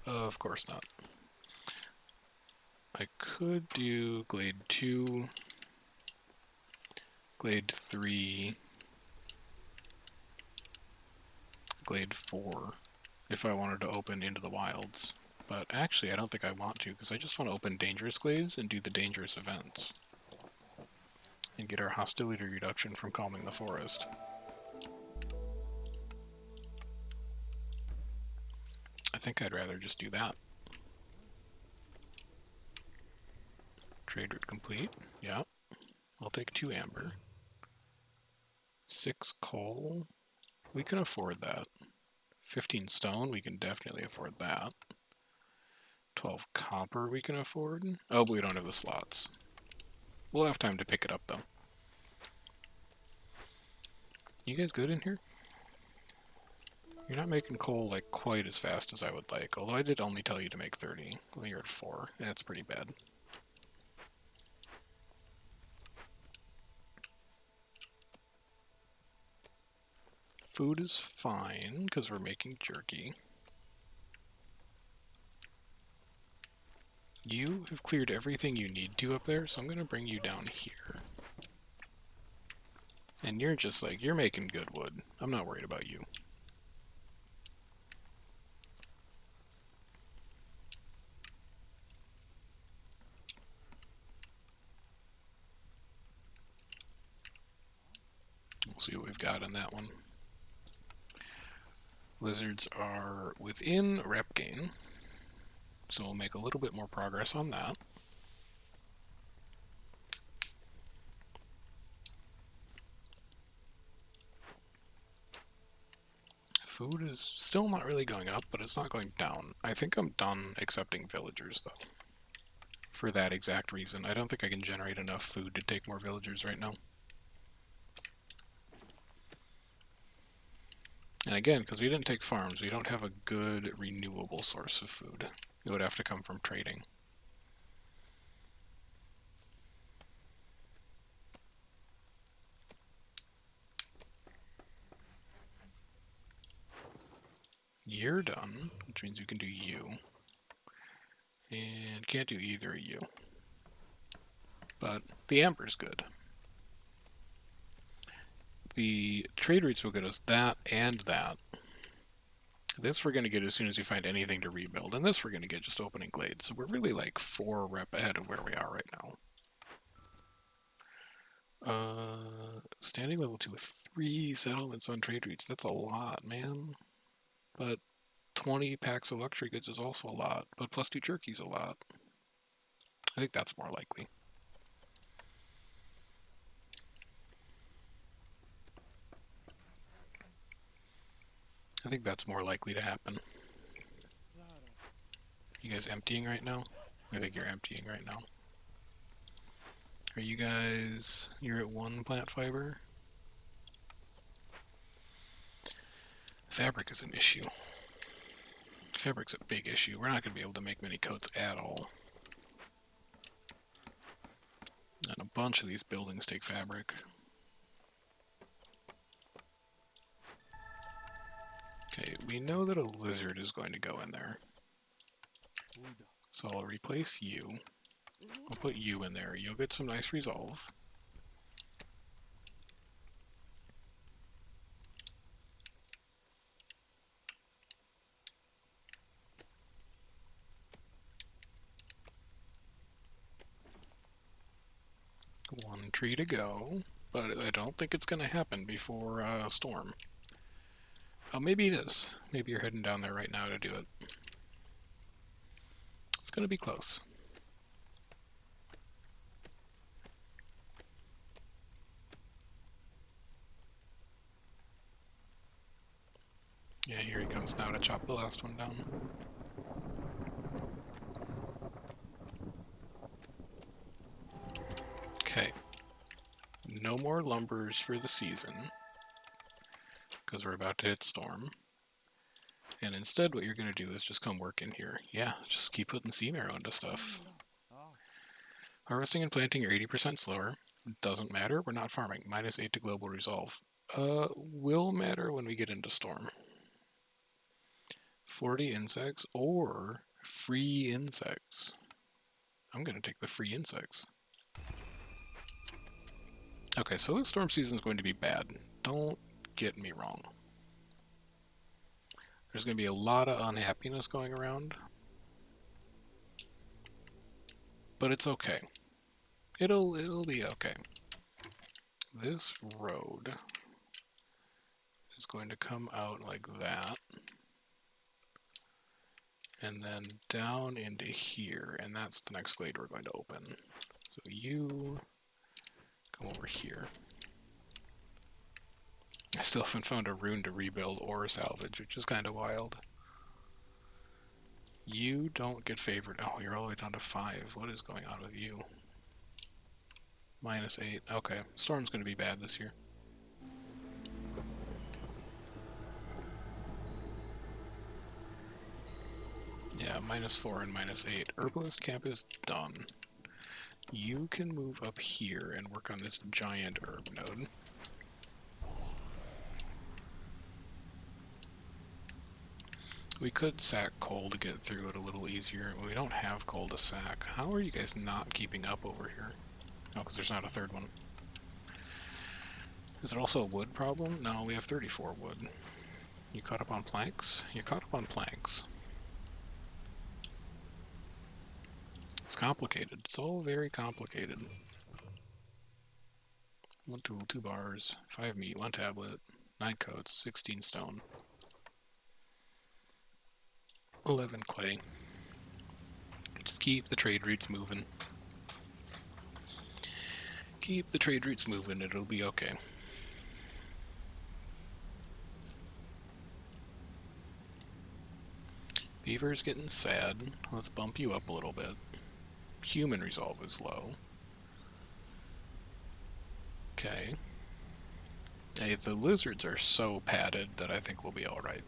Of course not. I could do Glade 2, Glade 3, glade 4 if I wanted to open into the wilds. But actually, I don't think I want to, because I just want to open dangerous glades and do the dangerous events. And get our hostility reduction from calming the forest. I think I'd rather just do that. Trade route complete. Yeah. I'll take 2 amber. 6 coal. We can afford that. 15 stone, we can definitely afford that. 12 copper we can afford. Oh, but we don't have the slots. We'll have time to pick it up, though. You guys good in here? You're not making coal like quite as fast as I would like, although I did only tell you to make 30. Well, you're at 4. That's pretty bad. Food is fine, because we're making jerky. You have cleared everything you need to up there, so I'm going to bring you down here. And you're just like, you're making good wood. I'm not worried about you. We'll see what we've got in that one. Lizards are within rep gain, so we'll make a little bit more progress on that. Food is still not really going up, but it's not going down. I think I'm done accepting villagers, though. For that exact reason. I don't think I can generate enough food to take more villagers right now. And again, because we didn't take farms, we don't have a good renewable source of food. It would have to come from trading. You're done, which means you can do you. And can't do either of you. But the amber's good. The trade routes will get us that and that. This we're going to get as soon as you find anything to rebuild, and this we're going to get just opening glades. So we're really like 4 rep ahead of where we are right now. Standing level 2 with 3 settlements on trade routes. That's a lot, man. But 20 packs of luxury goods is also a lot, but plus 2 jerky's a lot. I think that's more likely. I think that's more likely to happen. You guys emptying right now? I think you're emptying right now. Are you guys... You're at 1 plant fiber? Fabric is an issue. Fabric's a big issue. We're not going to be able to make many coats at all. And a bunch of these buildings take fabric. Okay, we know that a lizard is going to go in there. So I'll replace you. I'll put you in there. You'll get some nice resolve. One tree to go, but I don't think it's going to happen before storm. Oh, maybe it is. Maybe you're heading down there right now to do it. It's going to be close. Yeah, here he comes now to chop the last one down. Okay. No more lumbers for the season, because we're about to hit storm. And instead what you're going to do is just come work in here. Yeah, just keep putting seam arrow into stuff. Harvesting and planting are 80% slower. Doesn't matter, we're not farming. -8 to global resolve. Will matter when we get into storm. 40 insects or free insects. I'm going to take the free insects. Okay, so this storm season is going to be bad. Don't get me wrong. There's going to be a lot of unhappiness going around, but it's okay. It'll be okay. This road is going to come out like that, and then down into here, and that's the next glade we're going to open. So you come over here. I still haven't found a rune to rebuild or salvage, which is kind of wild. You don't get favored. Oh, you're all the way down to 5. What is going on with you? -8. Okay, storm's going to be bad this year. Yeah, -4 and -8. Herbalist camp is done. You can move up here and work on this giant herb node. We could sack coal to get through it a little easier. We don't have coal to sack. How are you guys not keeping up over here? Oh, because there's not a third one. Is it also a wood problem? No, we have 34 wood. You caught up on planks? You're caught up on planks. It's complicated. It's all very complicated. 1 tool, 2 bars, 5 meat, 1 tablet, 9 coats, 16 stone, 11 clay. Just keep the trade routes moving. Keep the trade routes moving, it'll be okay. Beaver's getting sad. Let's bump you up a little bit. Human resolve is low. Okay. Hey, the lizards are so padded that I think we'll be alright.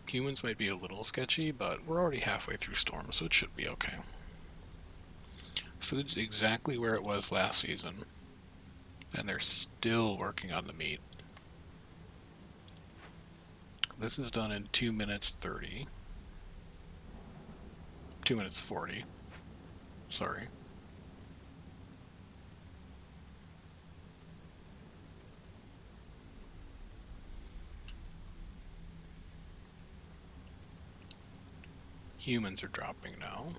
Humans might be a little sketchy, but we're already halfway through Storm, so it should be okay. Food's exactly where it was last season. And they're still working on the meat. This is done in 2 minutes 30. 2 minutes 40. Sorry. Humans are dropping now.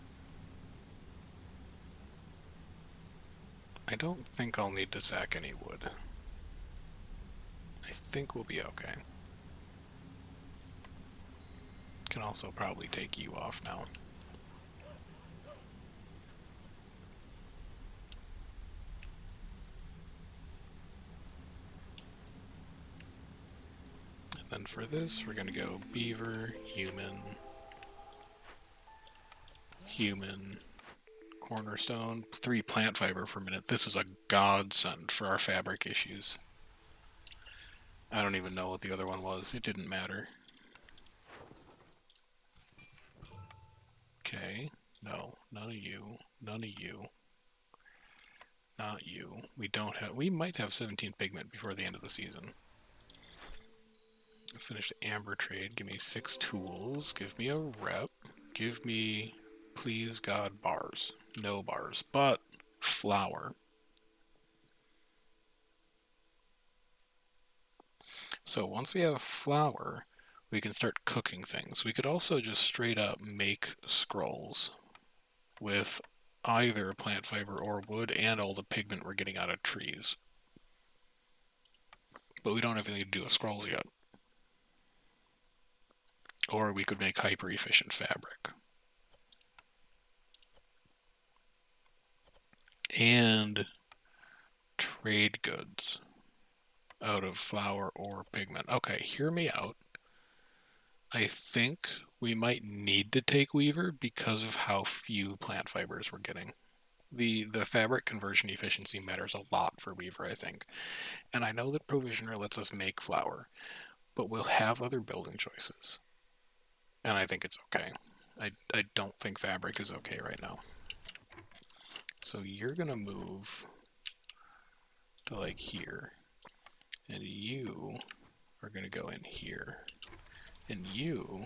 I don't think I'll need to sack any wood. I think we'll be okay. Can also probably take you off now. And then for this, we're going to go beaver, human, human, cornerstone, 3 plant fiber per minute. This is a godsend for our fabric issues. I don't even know what the other one was. It didn't matter. Okay. No, none of you. None of you. Not you. We don't have... We might have 17 pigment before the end of the season. Finish the amber trade. Give me 6 tools. Give me a rep. Give me, please God, bars. No bars, but flour. So once we have flour, we can start cooking things. We could also just straight up make scrolls with either plant fiber or wood and all the pigment we're getting out of trees. But we don't have anything to do with scrolls yet. Or we could make hyper-efficient fabric. And trade goods out of flour or pigment. Okay, hear me out. I think we might need to take Weaver because of how few plant fibers we're getting. The fabric conversion efficiency matters a lot for Weaver, I think. And I know that Provisioner lets us make flour, but we'll have other building choices. And I think it's okay. I don't think fabric is okay right now. So you're going to move to like here. And you are going to go in here. And you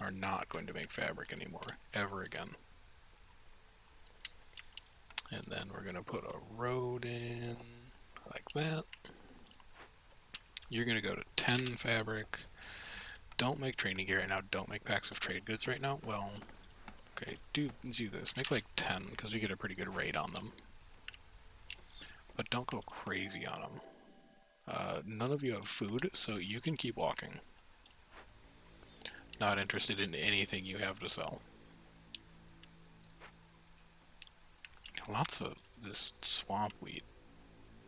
are not going to make fabric anymore, ever again. And then we're going to put a road in like that. You're going to go to 10 fabric. Don't make training gear right now. Don't make packs of trade goods right now. Well, okay, do this. Make like 10, because we get a pretty good rate on them. But don't go crazy on them. None of you have food, so you can keep walking. Not interested in anything you have to sell. Lots of this swamp wheat.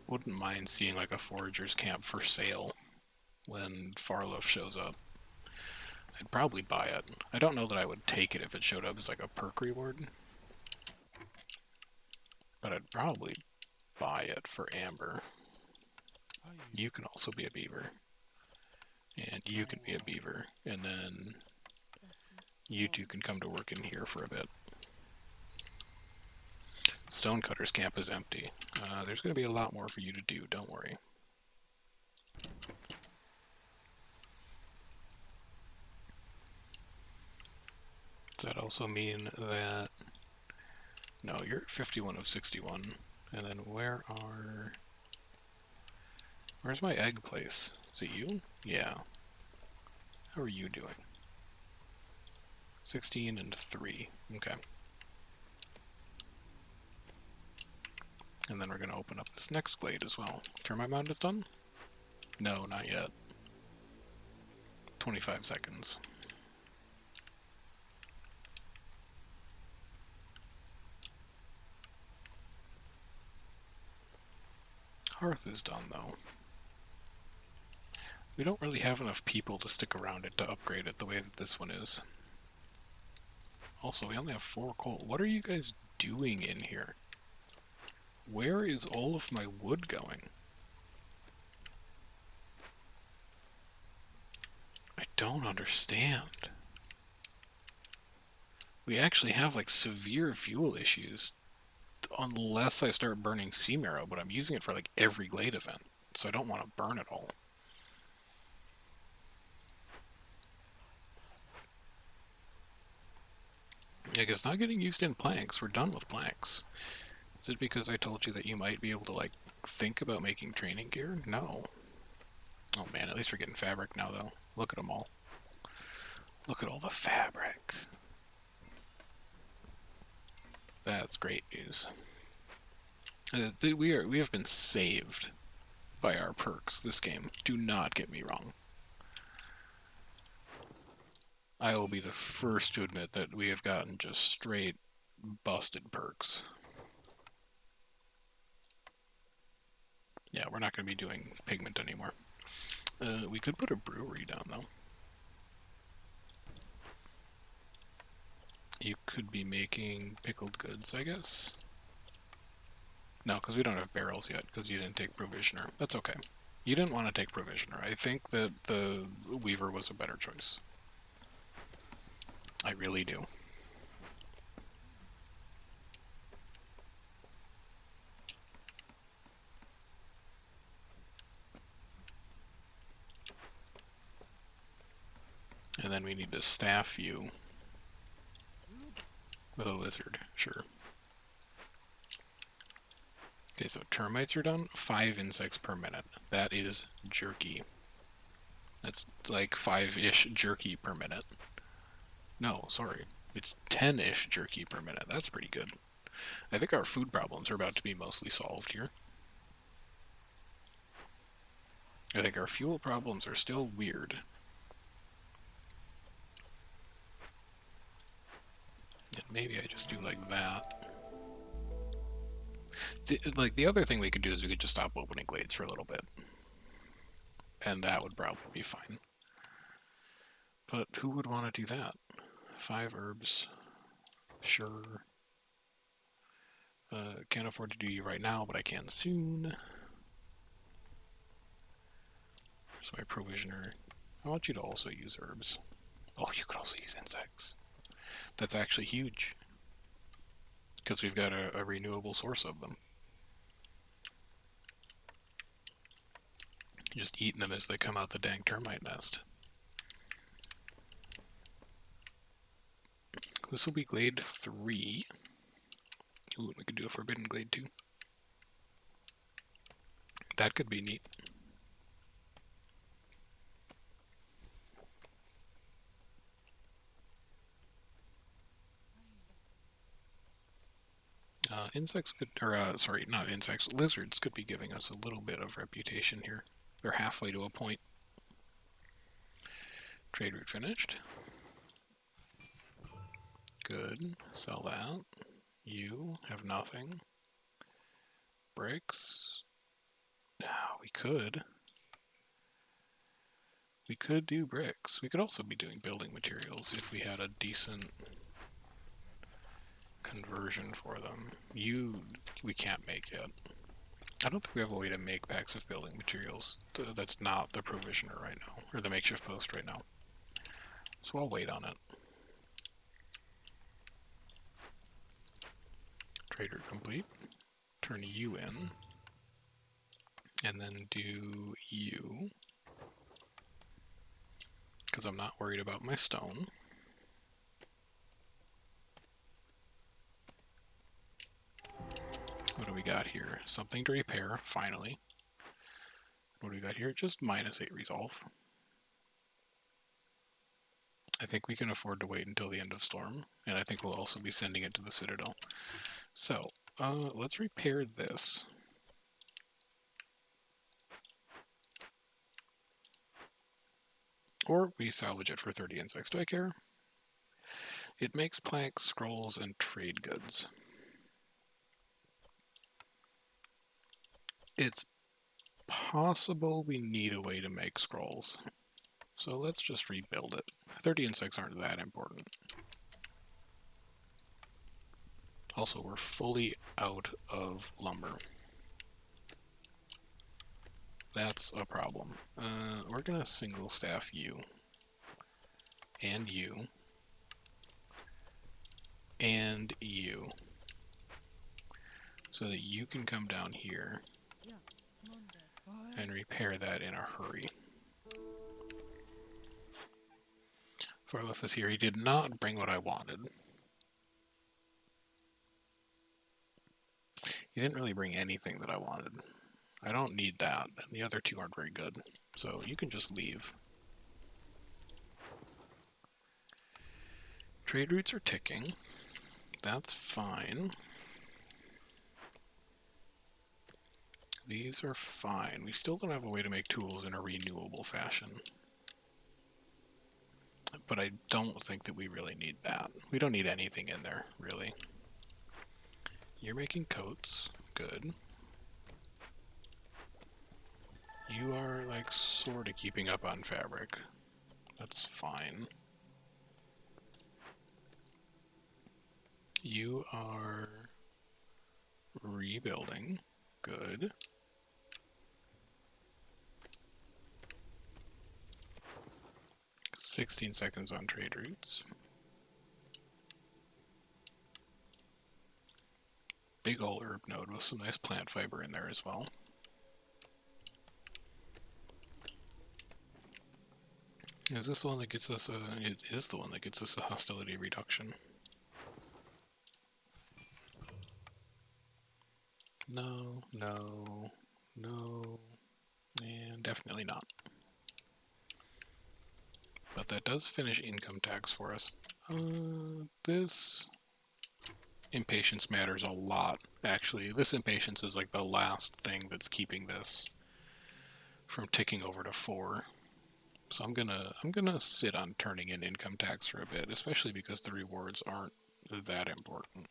Wouldn't mind seeing like a forager's camp for sale when Farloaf shows up. I'd probably buy it. I don't know that I would take it if it showed up as like a perk reward. But I'd probably buy it for Amber. You can also be a beaver. And you can be a beaver. And then you two can come to work in here for a bit. Stonecutter's camp is empty. There's going to be a lot more for you to do, don't worry. Does that also mean that... No, you're at 51 of 61. And then where's my egg place? Is it you? Yeah. How are you doing? 16 and 3. Okay. And then we're going to open up this next glade as well. Termite mound is done? No, not yet. 25 seconds. Hearth is done, though. We don't really have enough people to stick around it to upgrade it the way that this one is. Also, we only have 4 coal. What are you guys doing in here? Where is all of my wood going? I don't understand. We actually have like severe fuel issues. Unless I start burning sea marrow, but I'm using it for like every glade event, so I don't want to burn it all. Like, it's not getting used in planks. We're done with planks. Is it because I told you that you might be able to, like, think about making training gear? No. Oh man, at least we're getting fabric now, though. Look at them all. Look at all the fabric. That's great news. We have been saved by our perks this game. Do not get me wrong. I will be the first to admit that we have gotten just straight busted perks. Yeah, we're not going to be doing pigment anymore. We could put a brewery down, though. You could be making pickled goods, I guess. No, because we don't have barrels yet, because you didn't take provisioner. That's okay. You didn't want to take provisioner. I think that the weaver was a better choice. I really do. And then we need to staff you with a lizard, sure. Okay, so termites are done. 5 insects per minute. That is jerky. That's like 5-ish jerky per minute. No, sorry. It's 10-ish jerky per minute. That's pretty good. I think our food problems are about to be mostly solved here. I think our fuel problems are still weird. And maybe I just do like that. The other thing we could do is we could just stop opening glades for a little bit. And that would probably be fine. But who would want to do that? 5 herbs. Sure. Can't afford to do you right now, but I can soon. Here's my provisioner. I want you to also use herbs. Oh, you could also use insects. That's actually huge. Because we've got a renewable source of them. Just eating them as they come out the dang termite nest. This will be glade 3. Ooh, we could do a forbidden glade 2. That could be neat. Insects could, or sorry, not insects, lizards could be giving us a little bit of reputation here. They're halfway to a point. Trade route finished. Good. Sell that. You have nothing. Bricks. We could. We could do bricks. We could also be doing building materials if we had a decent conversion for them. We can't make yet. I don't think we have a way to make packs of building materials. That's not the provisioner right now, or the makeshift post right now. So I'll wait on it. Trader complete. Turn you in. And then do you. Because I'm not worried about my stone. What do we got here? Something to repair, finally. What do we got here? Just -8 resolve. I think we can afford to wait until the end of Storm, and I think we'll also be sending it to the Citadel. So, let's repair this. Or we salvage it for 30 insects. Do I care? It makes planks, scrolls, and trade goods. It's possible we need a way to make scrolls. So let's just rebuild it. 30 insects aren't that important. Also, we're fully out of lumber. That's a problem. We're gonna single staff you. And you. And you. So that you can come down here and repair that in a hurry. Farlef is here. He did not bring what I wanted. He didn't really bring anything that I wanted. I don't need that, and the other two aren't very good. So you can just leave. Trade routes are ticking. That's fine. These are fine. We still don't have a way to make tools in a renewable fashion. But I don't think that we really need that. We don't need anything in there, really. You're making coats. Good. You are, like, sort of keeping up on fabric. That's fine. You are rebuilding. Good. $16 seconds on trade routes. Big ol' herb node with some nice plant fiber in there as well. Is this the one that gets us a... It is the one that gets us a hostility reduction. No, no, no, and definitely not. But that does finish income tax for us. This impatience matters a lot, actually. This impatience is like the last thing that's keeping this from ticking over to 4. So I'm gonna sit on turning in income tax for a bit, especially because the rewards aren't that important.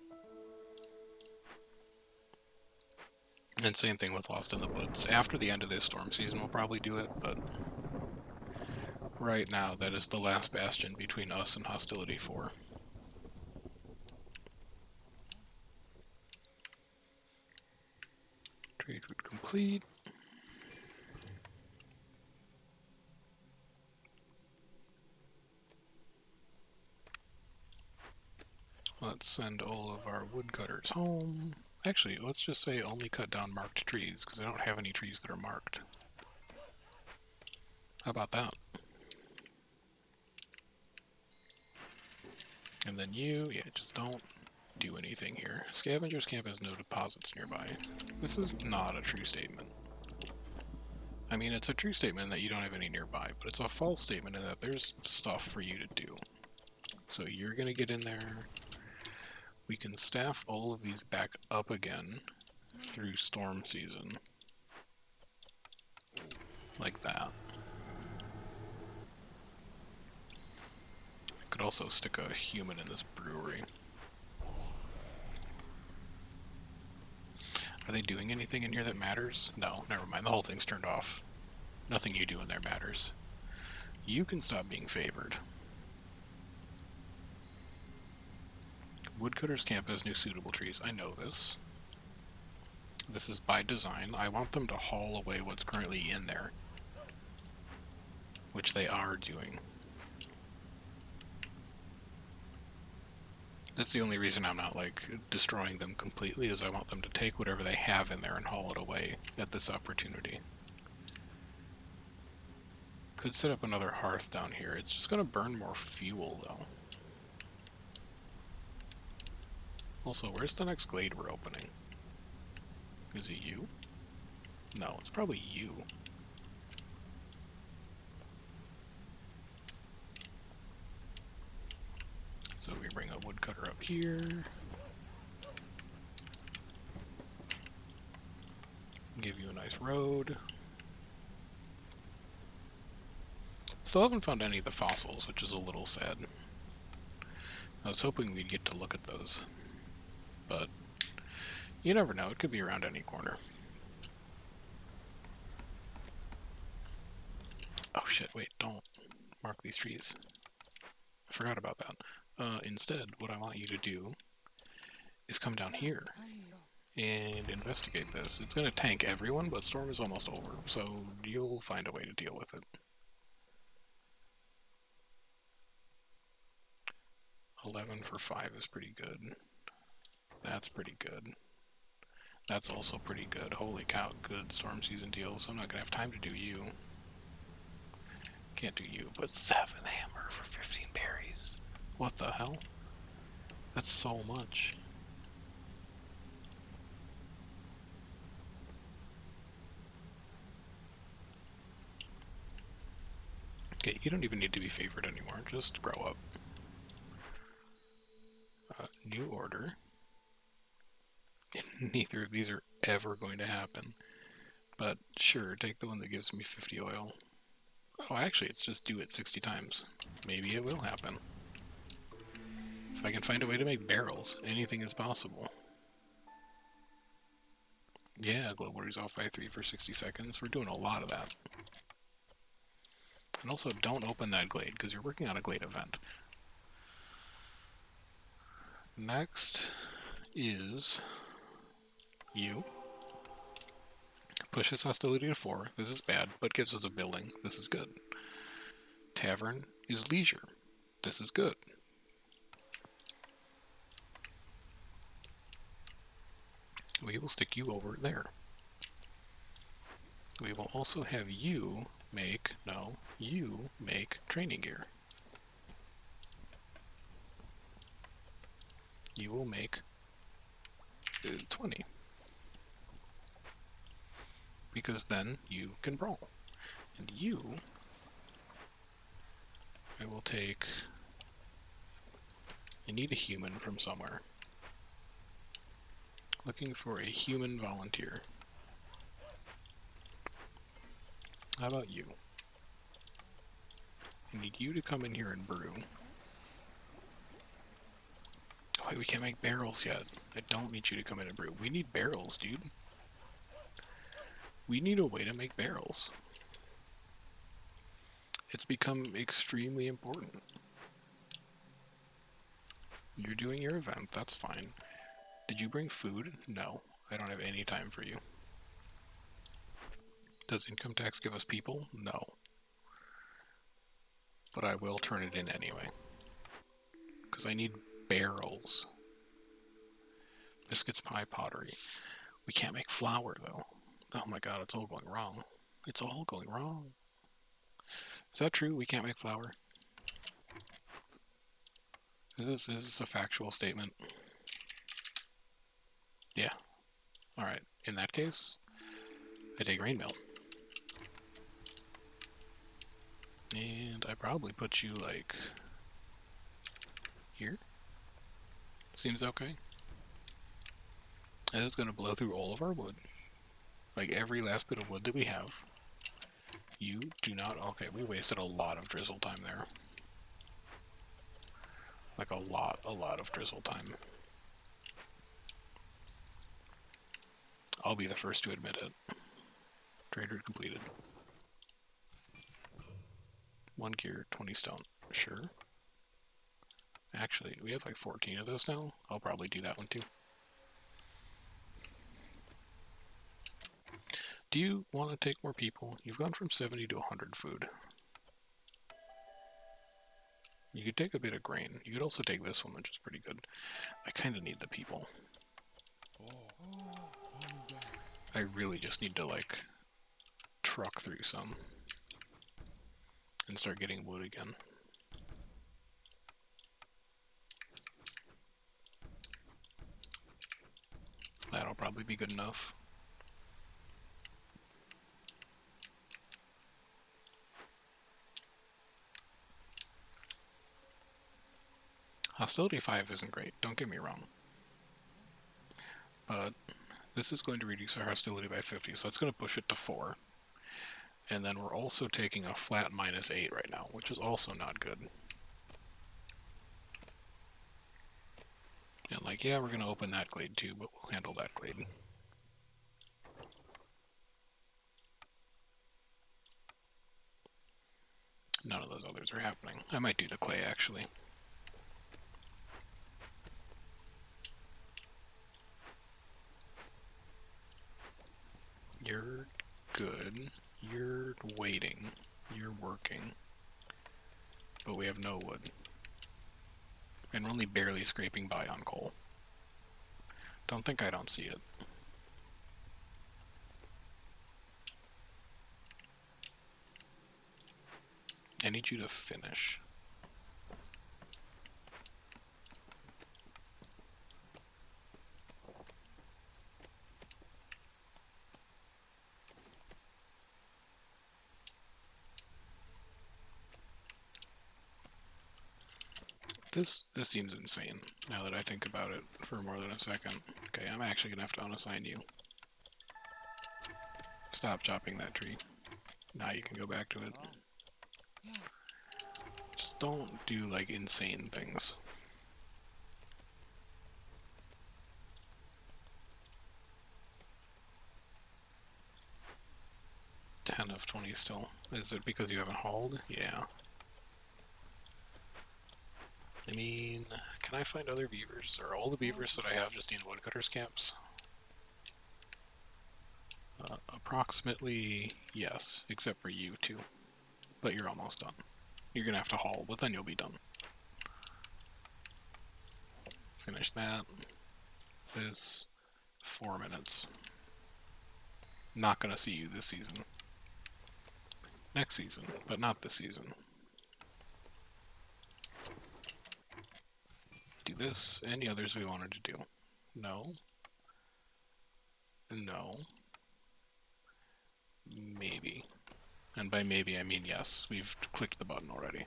And same thing with Lost in the Woods. After the end of this storm season, we'll probably do it, but right now, that is the last bastion between us and Hostility 4. Trade route complete. Let's send all of our woodcutters home. Actually, let's just say only cut down marked trees, because I don't have any trees that are marked. How about that? And then you, yeah, just don't do anything here. Scavengers camp has no deposits nearby. This is not a true statement. I mean, it's a true statement that you don't have any nearby, but it's a false statement in that there's stuff for you to do. So you're gonna get in there. We can staff all of these back up again through storm season. Like that. I could also stick a human in this brewery. Are they doing anything in here that matters? No, never mind. The whole thing's turned off. Nothing you do in there matters. You can stop being favored. Woodcutter's camp has new suitable trees. I know this. This is by design. I want them to haul away what's currently in there. Which they are doing. That's the only reason I'm not, like, destroying them completely, is I want them to take whatever they have in there and haul it away at this opportunity. Could set up another hearth down here. It's just going to burn more fuel, though. Also, where's the next glade we're opening? Is it you? No, it's probably you. So we bring a woodcutter up here. Give you a nice road. Still haven't found any of the fossils, which is a little sad. I was hoping we'd get to look at those. But you never know, it could be around any corner. Oh shit, wait, don't mark these trees. I forgot about that. Instead, what I want you to do is come down here and investigate this. It's going to tank everyone, but storm is almost over, so you'll find a way to deal with it. 11 for 5 is pretty good. That's pretty good. That's also pretty good. Holy cow, good storm season deals. I'm not going to have time to do you. Can't do you, but 7 hammer for 15 berries. What the hell? That's so much. Okay, you don't even need to be favored anymore. Just grow up. New order. Neither of these are ever going to happen. But sure, take the one that gives me 50 oil. Oh, actually, it's just do it 60 times. Maybe it will happen. If I can find a way to make barrels, anything is possible. Yeah, global resolve by 3 for 60 seconds. We're doing a lot of that. And also, don't open that glade, because you're working on a glade event. Next is you. Pushes hostility to 4. This is bad, but gives us a building. This is good. Tavern is leisure. This is good. We will stick you over there. We will also have you make, no, you make training gear. You will make 20. Because then you can brawl. And you, I will take, I need a human from somewhere. Looking for a human volunteer. How about you? I need you to come in here and brew. Oh, wait, we can't make barrels yet. I don't need you to come in and brew. We need barrels, dude. We need a way to make barrels. It's become extremely important. You're doing your event, that's fine. Did you bring food? No, I don't have any time for you. Does income tax give us people? No. But I will turn it in anyway. Because I need barrels. Biscuits, pie, pottery. We can't make flour, though. Oh my god, it's all going wrong. It's all going wrong. Is that true? We can't make flour? Is this a factual statement? Yeah. Alright, in that case, I take grain mill. And I probably put you, like, here? Seems okay. And it's going to blow through all of our wood. Like every last bit of wood that we have. You do not... Okay, we wasted a lot of drizzle time there. Like a lot of drizzle time. I'll be the first to admit it. Trade route completed. 1 gear, 20 stone. Sure. Actually, we have like 14 of those now. I'll probably do that one too. Do you want to take more people? You've gone from 70 to 100 food. You could take a bit of grain. You could also take this one, which is pretty good. I kind of need the people. I really just need to, like, truck through some. And start getting wood again. That'll probably be good enough. Hostility 5 isn't great, don't get me wrong. But this is going to reduce our hostility by 50, so that's going to push it to 4. And then we're also taking a flat -8 right now, which is also not good. And like, yeah, we're going to open that glade too, but we'll handle that glade. None of those others are happening. I might do the clay, actually. You're good. You're waiting. You're working. But we have no wood. And we're only barely scraping by on coal. Don't think I don't see it. I need you to finish. This seems insane, now that I think about it for more than a second. Okay, I'm actually gonna have to unassign you. Stop chopping that tree. Now you can go back to it. Just don't do, like, insane things. Ten of 20 still. Is it because you haven't hauled? Yeah. I mean, can I find other beavers? Are all the beavers that I have just in woodcutters camps? Approximately, yes, except for you two. But you're almost done. You're gonna have to haul, but then you'll be done. Finish that. This. 4 minutes. Not gonna see you this season. Next season, but not this season. Do this. Any others we wanted to do? No. No. Maybe. And by maybe I mean yes. We've clicked the button already.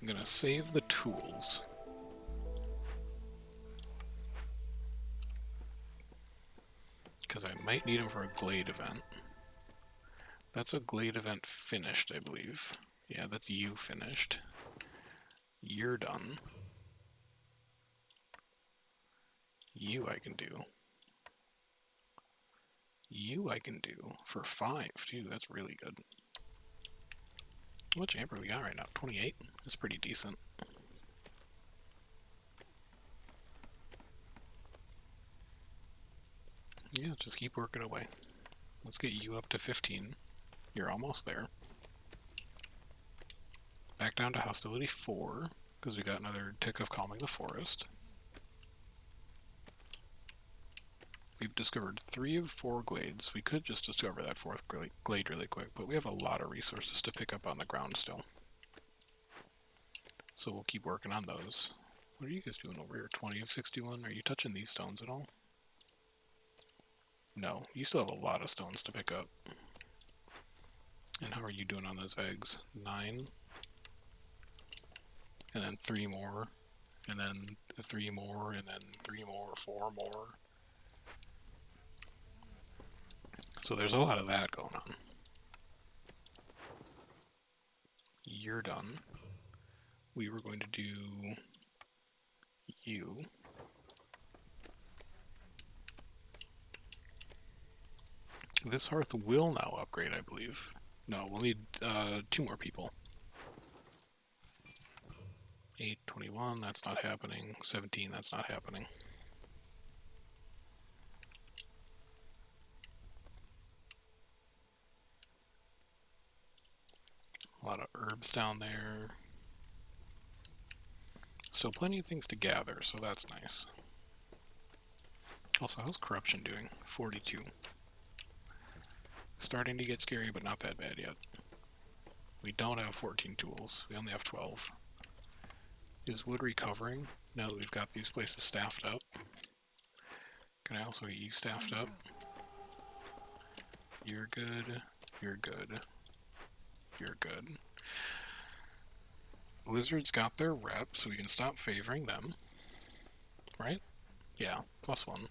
I'm gonna save the tools. Because I might need them for a glade event. That's a glade event finished, I believe. Yeah, that's you finished. You're done. You I can do. You I can do for 5 too. That's really good. How much amber we got right now? 28? That's pretty decent. Yeah, just keep working away. Let's get you up to 15. You're almost there. Back down to hostility 4, because we got another tick of calming the forest. We've discovered 3 of 4 glades. We could just discover that 4th glade really quick, but we have a lot of resources to pick up on the ground still. So we'll keep working on those. What are you guys doing over here? 20 of 61? Are you touching these stones at all? No, you still have a lot of stones to pick up. And how are you doing on those eggs? 9. and then 3 more, and then 3 more, and then 3 more, 4 more. So there's a lot of that going on. You're done. We were going to do you. This hearth will now upgrade, I believe. No, we'll need 2 more people. 8, 21, that's not happening. 17, that's not happening. A lot of herbs down there. Still plenty of things to gather, so that's nice. Also, how's corruption doing? 42. Starting to get scary, but not that bad yet. We don't have 14 tools. We only have 12. Is wood recovering now that we've got these places staffed up? Can I also get you staffed up? You're good. You're good. You're good. Lizards got their rep, so we can stop favoring them. Right? Yeah, +1.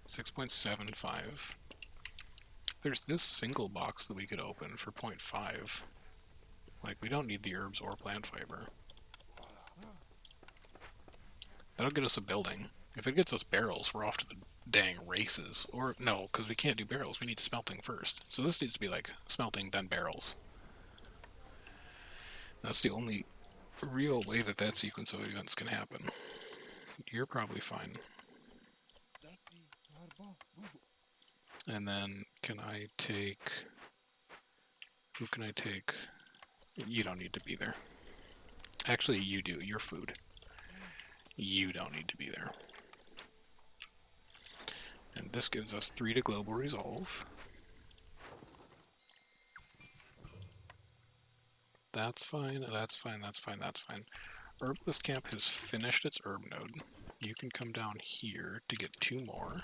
6.75. There's this single box that we could open for 0.5. Like, we don't need the herbs or plant fiber. That'll get us a building. If it gets us barrels, we're off to the dang races. Or, no, because we can't do barrels. We need smelting first. So this needs to be like smelting, then barrels. That's the only real way that that sequence of events can happen. You're probably fine. And then, can I take... Who can I take? You don't need to be there. Actually, you do. You're food. You don't need to be there. And this gives us 3 to global resolve. That's fine, that's fine, that's fine, that's fine. Herbalist Camp has finished its herb node. You can come down here to get 2 more.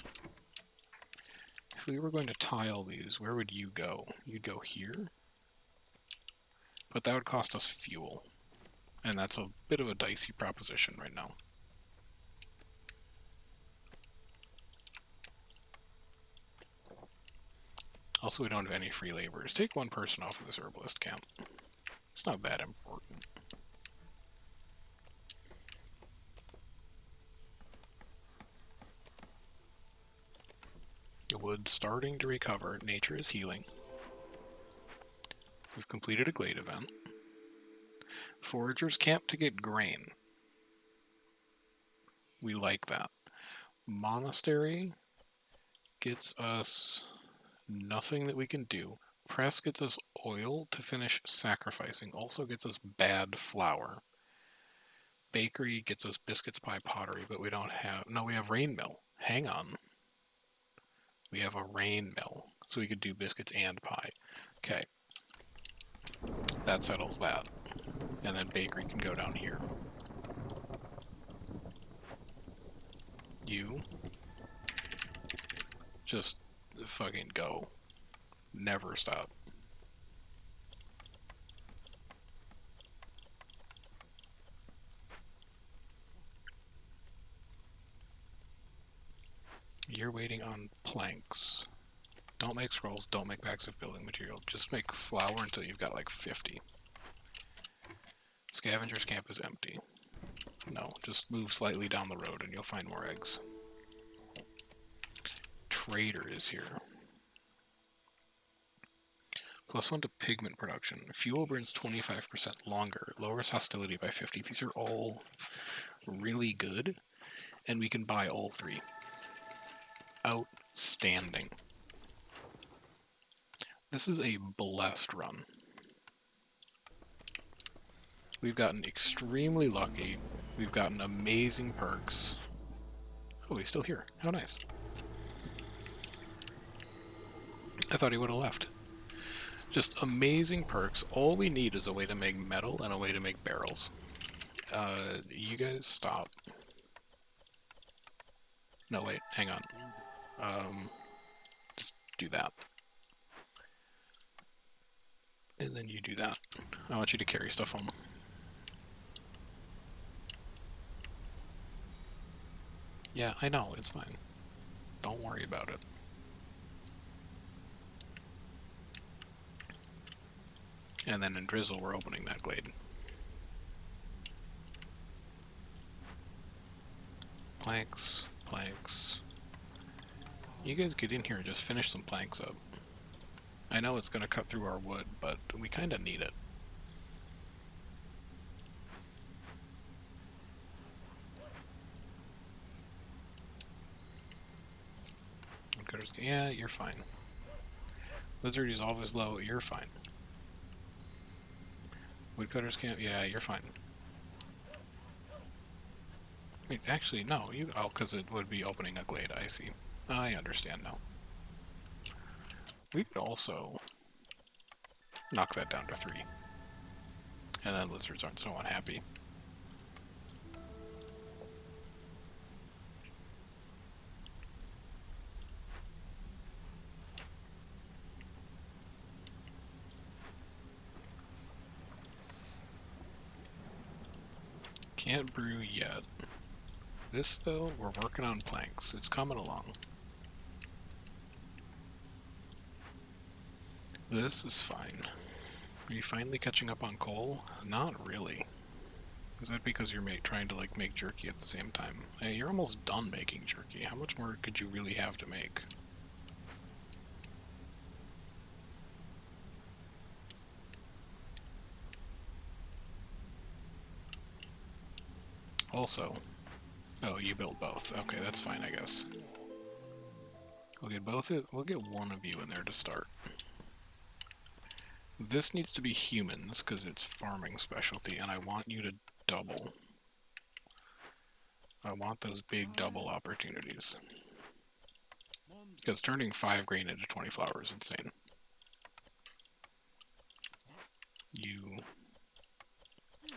If we were going to tile these, where would you go? You'd go here. But that would cost us fuel. And that's a bit of a dicey proposition right now. Also, we don't have any free laborers. Take 1 person off of this herbalist camp. It's not that important. The wood's starting to recover. Nature is healing. We've completed a glade event. Foragers camp to get grain. We like that. Monastery gets us nothing that we can do. Press gets us oil to finish sacrificing. Also gets us bad flour. Bakery gets us biscuits, pie, pottery, but we don't have... No, we have rain mill. Hang on. We have a rain mill, so we could do biscuits and pie. Okay. That settles that. And then bakery can go down here. You just fucking go. Never stop. You're waiting on planks. Don't make scrolls, don't make bags of building material. Just make flour until you've got like 50. Scavenger's camp is empty. No, just move slightly down the road and you'll find more eggs. Trader is here. +1 to pigment production. Fuel burns 25% longer. Lowers hostility by 50. These are all really good. And we can buy all 3. Outstanding. This is a blessed run. We've gotten extremely lucky. We've gotten amazing perks. Oh, he's still here. How nice. I thought he would have left. Just amazing perks. All we need is a way to make metal and a way to make barrels. You guys stop. No, wait, hang on. Just do that. And then you do that. I want you to carry stuff home. Yeah, I know, it's fine. Don't worry about it. And then in Drizzle, we're opening that glade. Planks, planks. You guys get in here and just finish some planks up. I know it's going to cut through our wood, but we kind of need it. Yeah, you're fine. Lizard Resolve is low, you're fine. Woodcutter's camp, yeah, you're fine. Wait, actually, no, you. Oh, because it would be opening a glade, I see. I understand now. We could also knock that down to 3. And then lizards aren't so unhappy. Can't brew yet. This, though, we're working on planks. It's coming along. This is fine. Are you finally catching up on coal? Not really. Is that because you're trying to like make jerky at the same time? Hey, you're almost done making jerky. How much more could you really have to make? Also, oh, you built both. Okay, that's fine, I guess. We'll get both. We'll get one of you in there to start. This needs to be humans because it's farming specialty, and I want you to double. I want those big double opportunities. Because turning 5 grain into 20 flour is insane. You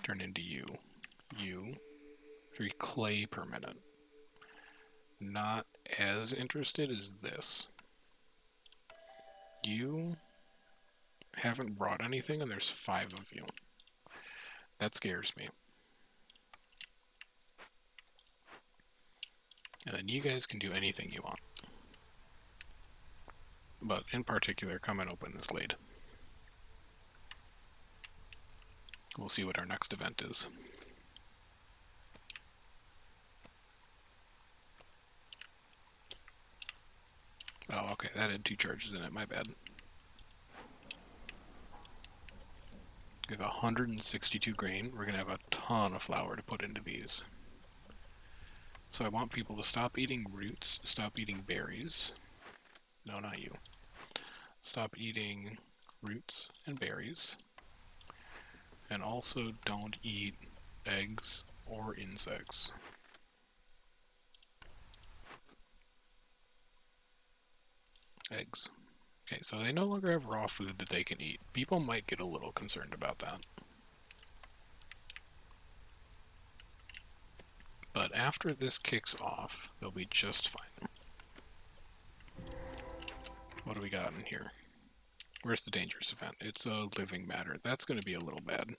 turn into you. You. 3 clay per minute. Not as interested as this. You haven't brought anything, and there's 5 of you. That scares me. And then you guys can do anything you want. But in particular, come and open this glade. We'll see what our next event is. Oh, okay, that had 2 charges in it, my bad. We have 162 grain. We're going to have a ton of flour to put into these. So I want people to stop eating roots, stop eating berries. No, not you. Stop eating roots and berries. And also don't eat eggs or insects. Eggs. Okay, so they no longer have raw food that they can eat. People might get a little concerned about that. But after this kicks off, they'll be just fine. What do we got in here? Where's the dangerous event? It's a living matter. That's going to be a little bad.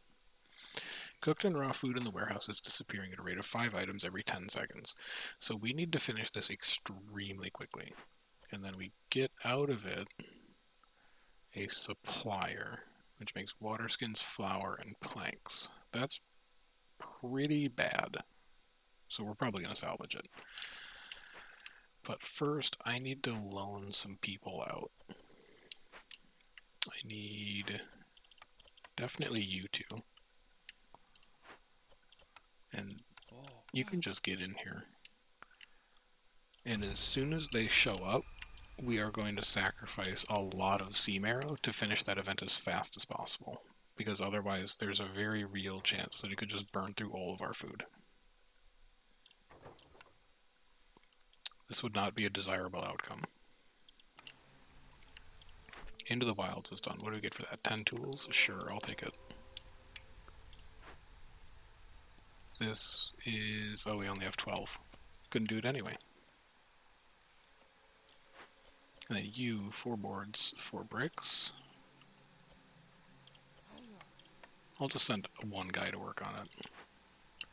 Cooked and raw food in the warehouse is disappearing at a rate of 5 items every 10 seconds. So we need to finish this extremely quickly. And then we get out of it a supplier, which makes water skins, flour, and planks. That's pretty bad. So we're probably going to salvage it. But first, I need to loan some people out. I need definitely you two. And you can just get in here. And as soon as they show up, we are going to sacrifice a lot of sea marrow to finish that event as fast as possible. Because otherwise, there's a very real chance that it could just burn through all of our food. This would not be a desirable outcome. Into the Wilds is done. What do we get for that? 10 tools? Sure, I'll take it. This is... oh, we only have 12. Couldn't do it anyway. And then you, 4 boards, 4 bricks. I'll just send 1 guy to work on it.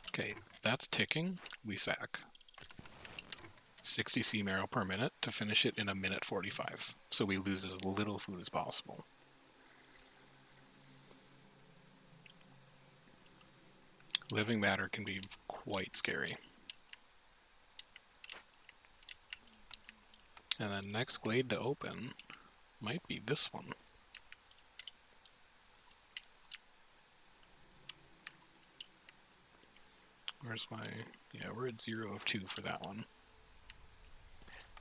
Okay, that's ticking. We sack. 60 sea marrow per minute to finish it in a minute 45. So we lose as little food as possible. Living matter can be quite scary. And then next glade to open might be this one. Where's my... Yeah, we're at 0 of 2 for that one.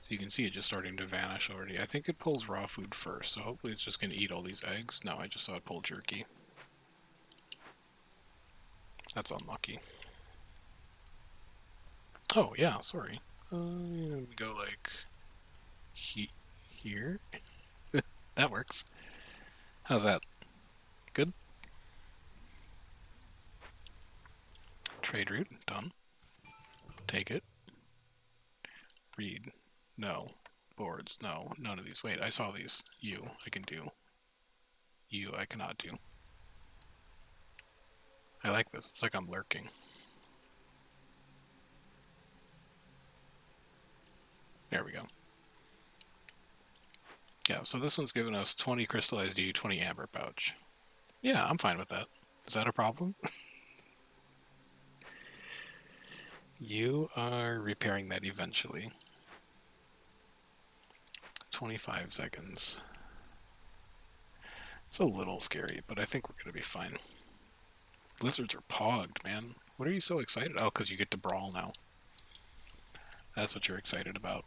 So you can see it just starting to vanish already. I think it pulls raw food first, so hopefully it's just going to eat all these eggs. No, I just saw it pull jerky. That's unlucky. Oh, yeah, sorry. Let me go like... here? That works. How's that? Good? Trade route, done. Take it. Read. No. Boards, no. None of these. Wait, I saw these. You, I can do. You, I cannot do. I like this. It's like I'm lurking. There we go. Yeah, so this one's giving us 20 crystallized D, 20 amber pouch. Yeah, I'm fine with that. Is that a problem? You are repairing that eventually. 25 seconds. It's a little scary, but I think we're going to be fine. Lizards are pogged, man. What are you so excited? Oh, because you get to brawl now. That's what you're excited about.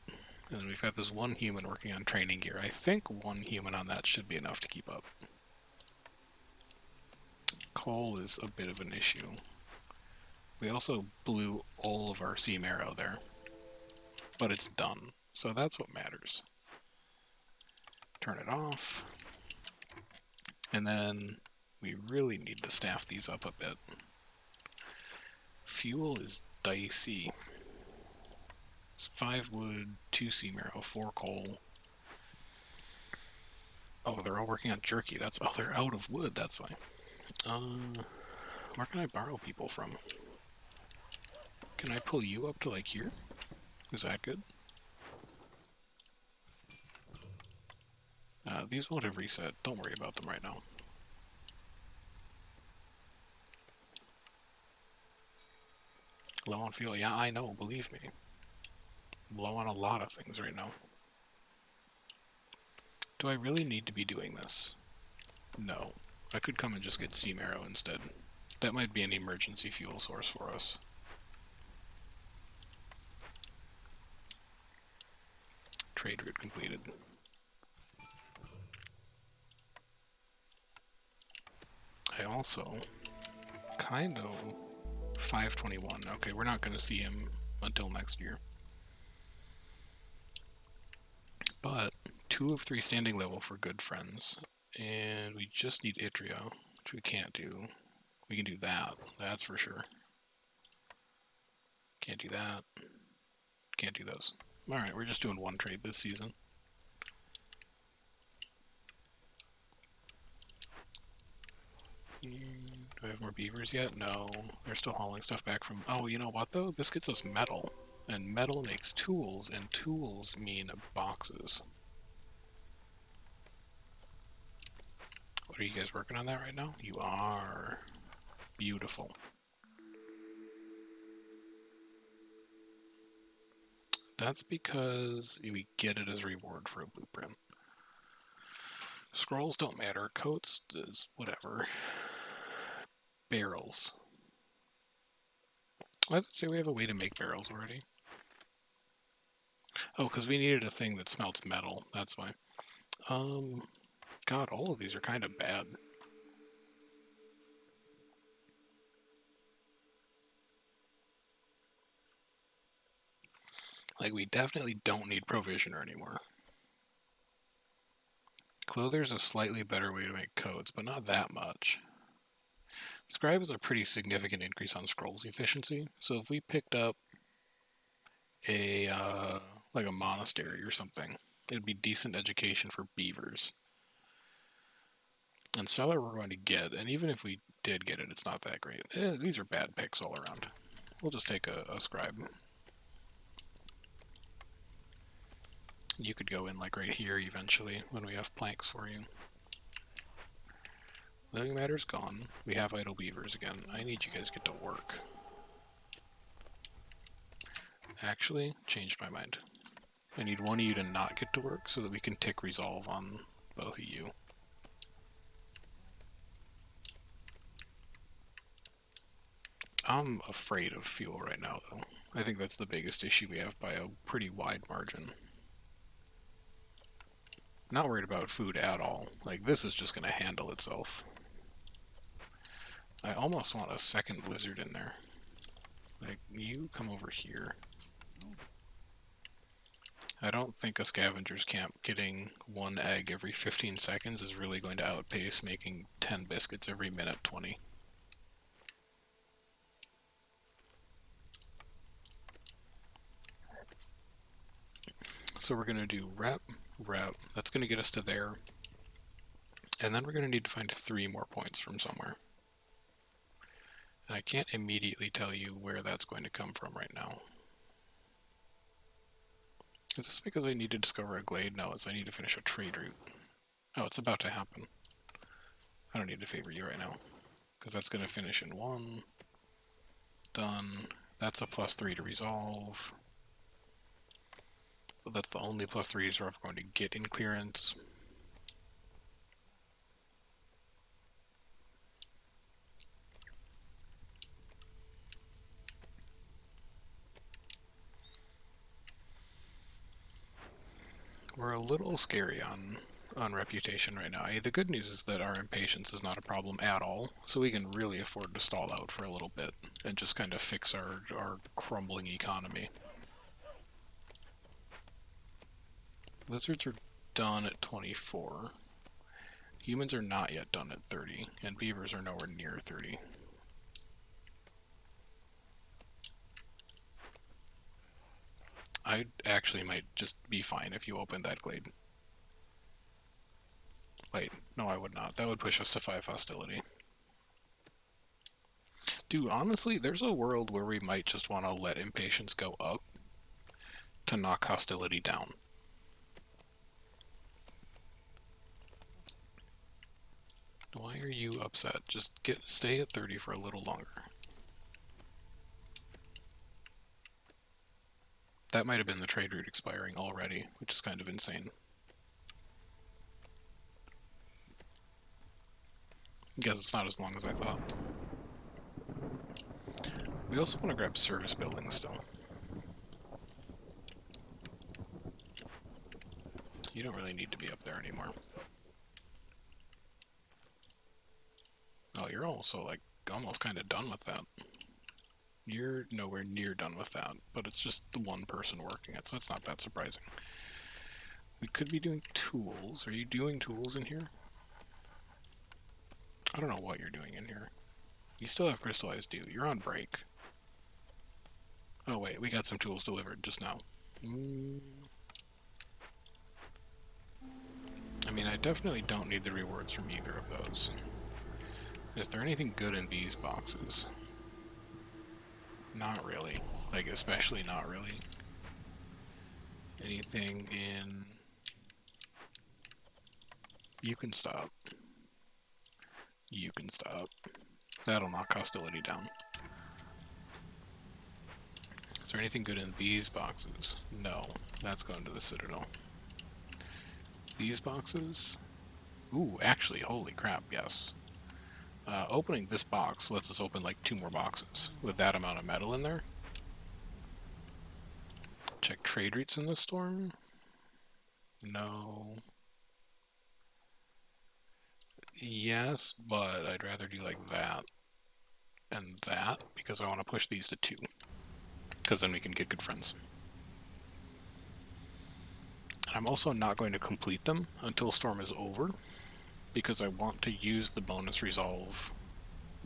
And then we've got this one human working on training gear. I think one human on that should be enough to keep up. Coal is a bit of an issue. We also blew all of our sea marrow there. But it's done. So that's what matters. Turn it off. And then we really need to staff these up a bit. Fuel is dicey. It's 5 wood, 2 sea marrow, 4 coal. Oh, they're all working on jerky. That's... Oh, they're out of wood. That's why. Where can I borrow people from? Can I pull you up to, like, here? Is that good? These won't have reset. Don't worry about them right now. Low on fuel. Yeah, I know. Believe me. I'm low on a lot of things right now. Do I really need to be doing this? No. I could come and just get sea marrow instead. That might be an emergency fuel source for us. Trade route completed. I also kind of 521. Okay, we're not going to see him until next year. But 2 of 3 standing level for good friends. And we just need Itria, which we can't do. We can do that, that's for sure. Can't do that. Can't do those. Alright, we're just doing 1 trade this season. Do I have more beavers yet? No. They're still hauling stuff back from... Oh, you know what though? This gets us metal. And metal makes tools, and tools mean boxes. What are you guys working on that right now? You are. Beautiful. That's because we get it as reward for a blueprint. Scrolls don't matter. Coats is whatever. Barrels. I was going to say we have a way to make barrels already. Oh, because we needed a thing that smelts metal. That's why. God, all of these are kind of bad. Like, we definitely don't need Provisioner anymore. Clother's a slightly better way to make coats, but not that much. Scribe is a pretty significant increase on scrolls efficiency, so if we picked up a, like a monastery or something, it'd be decent education for beavers. And Cellar we're going to get, and even if we did get it, it's not that great. These are bad picks all around. We'll just take a scribe. You could go in like right here eventually when we have planks for you. Living matter's gone. We have idle beavers again. I need you guys to get to work. Actually, changed my mind. I need one of you to not get to work so that we can tick resolve on both of you. I'm afraid of fuel right now, though. I think that's the biggest issue we have by a pretty wide margin. Not worried about food at all. Like, this is just going to handle itself. I almost want a second lizard in there. Like, you come over here. I don't think a scavenger's camp getting one egg every 15 seconds is really going to outpace making 10 biscuits every minute 20. So we're going to do rep, rep. That's going to get us to there. And then we're going to need to find 3 more points from somewhere. And I can't immediately tell you where that's going to come from right now. Is this because I need to discover a glade? No, it's I need to finish a trade route. Oh, it's about to happen. I don't need to favor you right now, because that's going to finish in 1. Done. That's a +3 to resolve. But that's the only +3s we're ever going to get in clearance. We're a little scary on reputation right now. The good news is that our impatience is not a problem at all, so we can really afford to stall out for a little bit and just kind of fix our crumbling economy. Lizards are done at 24. Humans are not yet done at 30, and beavers are nowhere near 30. I actually might just be fine if you open that glade. Wait, no I would not. That would push us to 5 hostility. Dude, honestly, there's a world where we might just want to let impatience go up to knock hostility down. Why are you upset? Just stay at 30 for a little longer. That might have been the trade route expiring already, which is kind of insane. I guess it's not as long as I thought. We also want to grab service buildings still. You don't really need to be up there anymore. Oh, you're also like almost kind of done with that. You're nowhere near done with that, but it's just the one person working it, so it's not that surprising. We could be doing tools. Are you doing tools in here? I don't know what you're doing in here. You still have crystallized dew. You're on break. Oh wait, we got some tools delivered just now. I mean, I definitely don't need the rewards from either of those. Is there anything good in these boxes? Not really. Like, especially not really. Anything in... You can stop. You can stop. That'll knock hostility down. Is there anything good in these boxes? No. That's going to the Citadel. These boxes? Ooh, actually, holy crap, yes. Opening this box lets us open like 2 more boxes with that amount of metal in there. Check trade routes in the storm. No. Yes, but I'd rather do like that and that because I want to push these to 2. Because then we can get good friends. And I'm also not going to complete them until Storm is over because I want to use the bonus resolve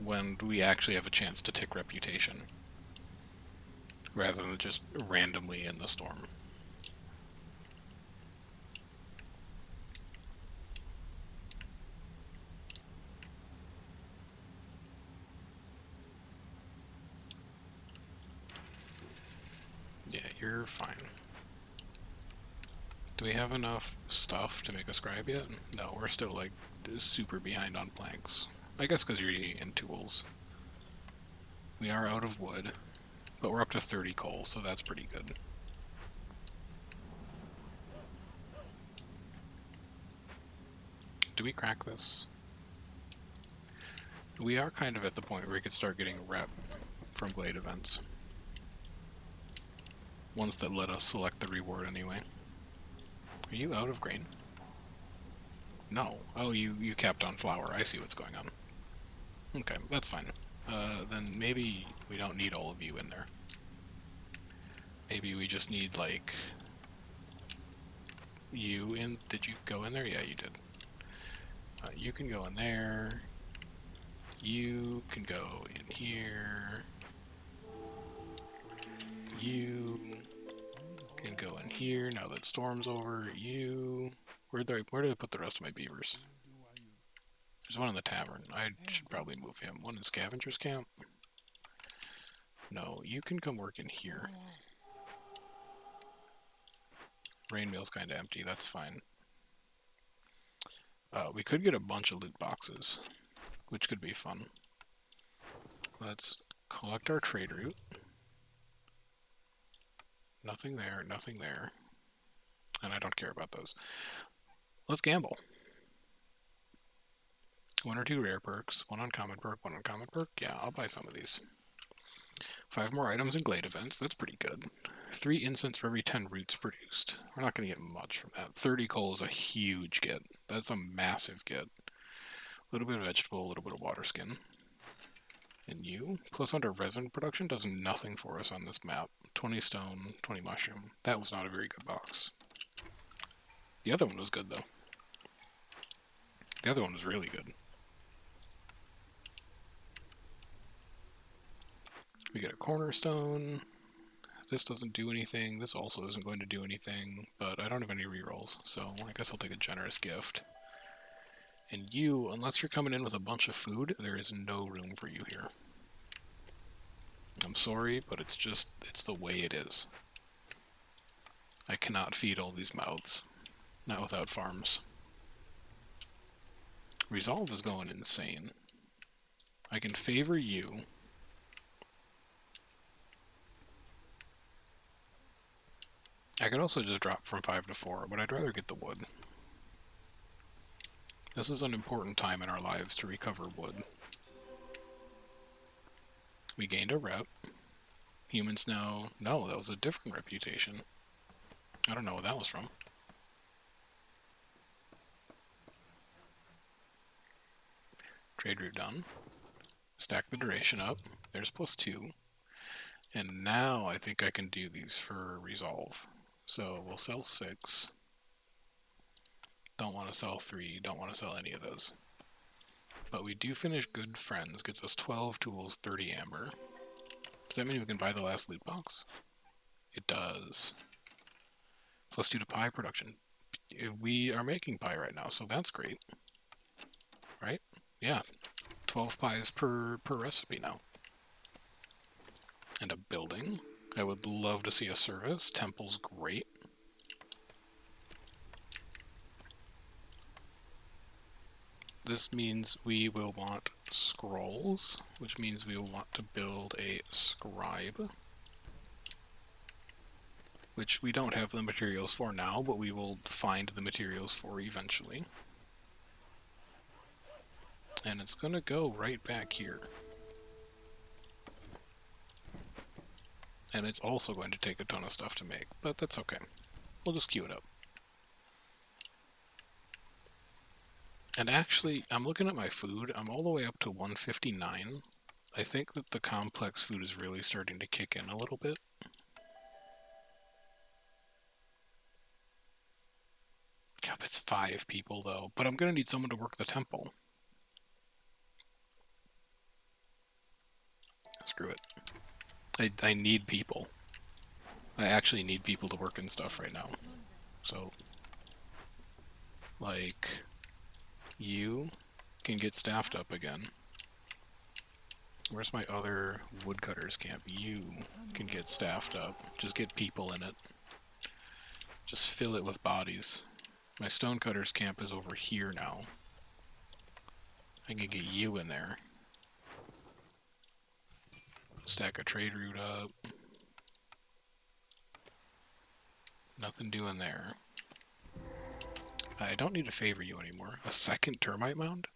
when we actually have a chance to tick reputation rather than just randomly in the storm. Yeah, you're fine. Do we have enough stuff to make a scribe yet? No, we're still like super behind on planks. I guess because you're eating tools. We are out of wood, but we're up to 30 coal, so that's pretty good. Do we crack this? We are kind of at the point where we could start getting rep from Glade events. Ones that let us select the reward anyway. Are you out of grain? No. Oh, you capped on flour. I see what's going on. Okay, that's fine. Then maybe we don't need all of you in there. Maybe we just need, like, you in... Did you go in there? Yeah, you did. You can go in there. You can go in here. You can go in here now that storm's over. You... Where do I put the rest of my beavers? There's one in the tavern. I should probably move him. One in Scavenger's Camp. No, you can come work in here. Rain Mill's kind of empty. That's fine. We could get a bunch of loot boxes, which could be fun. Let's collect our trade route. Nothing there, nothing there. And I don't care about those. Let's gamble. 1 or 2 rare perks, 1 uncommon perk, 1 uncommon perk. Yeah, I'll buy some of these. 5 more items in Glade events. That's pretty good. 3 incense for every 10 roots produced. We're not going to get much from that. 30 coal is a huge get. That's a massive get. A little bit of vegetable, a little bit of water skin. And you, plus under resin production, does nothing for us on this map. 20 stone, 20 mushroom. That was not a very good box. The other one was good, though. The other one was really good. We get a cornerstone. This doesn't do anything. This also isn't going to do anything, but I don't have any rerolls, so I guess I'll take a generous gift. And you, unless you're coming in with a bunch of food, there is no room for you here. I'm sorry, but it's the way it is. I cannot feed all these mouths. Not without farms. Resolve is going insane. I can favor you. I could also just drop from 5 to 4, but I'd rather get the wood. This is an important time in our lives to recover wood. We gained a rep. Humans now... No, that was a different reputation. I don't know what that was from. Trade route done. Stack the duration up. There's +2. And now I think I can do these for resolve. So we'll sell 6. Don't want to sell 3. Don't want to sell any of those. But we do finish Good Friends. Gets us 12 tools, 30 amber. Does that mean we can buy the last loot box? It does. +2 to pie production. We are making pie right now, so that's great. Right? Yeah. 12 pies per recipe now. And a building. I would love to see a service. Temple's great. This means we will want scrolls, which means we will want to build a scribe. Which we don't have the materials for now, but we will find the materials for eventually. And it's going to go right back here. And it's also going to take a ton of stuff to make, but that's okay. We'll just queue it up. And actually, I'm looking at my food. I'm all the way up to 159. I think that the complex food is really starting to kick in a little bit. Yep, it's 5 people, though. But I'm going to need someone to work the temple. Screw it. I need people. I actually need people to work in stuff right now. So, like, you can get staffed up again. Where's my other woodcutters camp? You can get staffed up. Just get people in it. Just fill it with bodies. My stonecutter's camp is over here now. I can get you in there. Stack a trade route up. Nothing doing there. I don't need to favor you anymore. A second termite mound?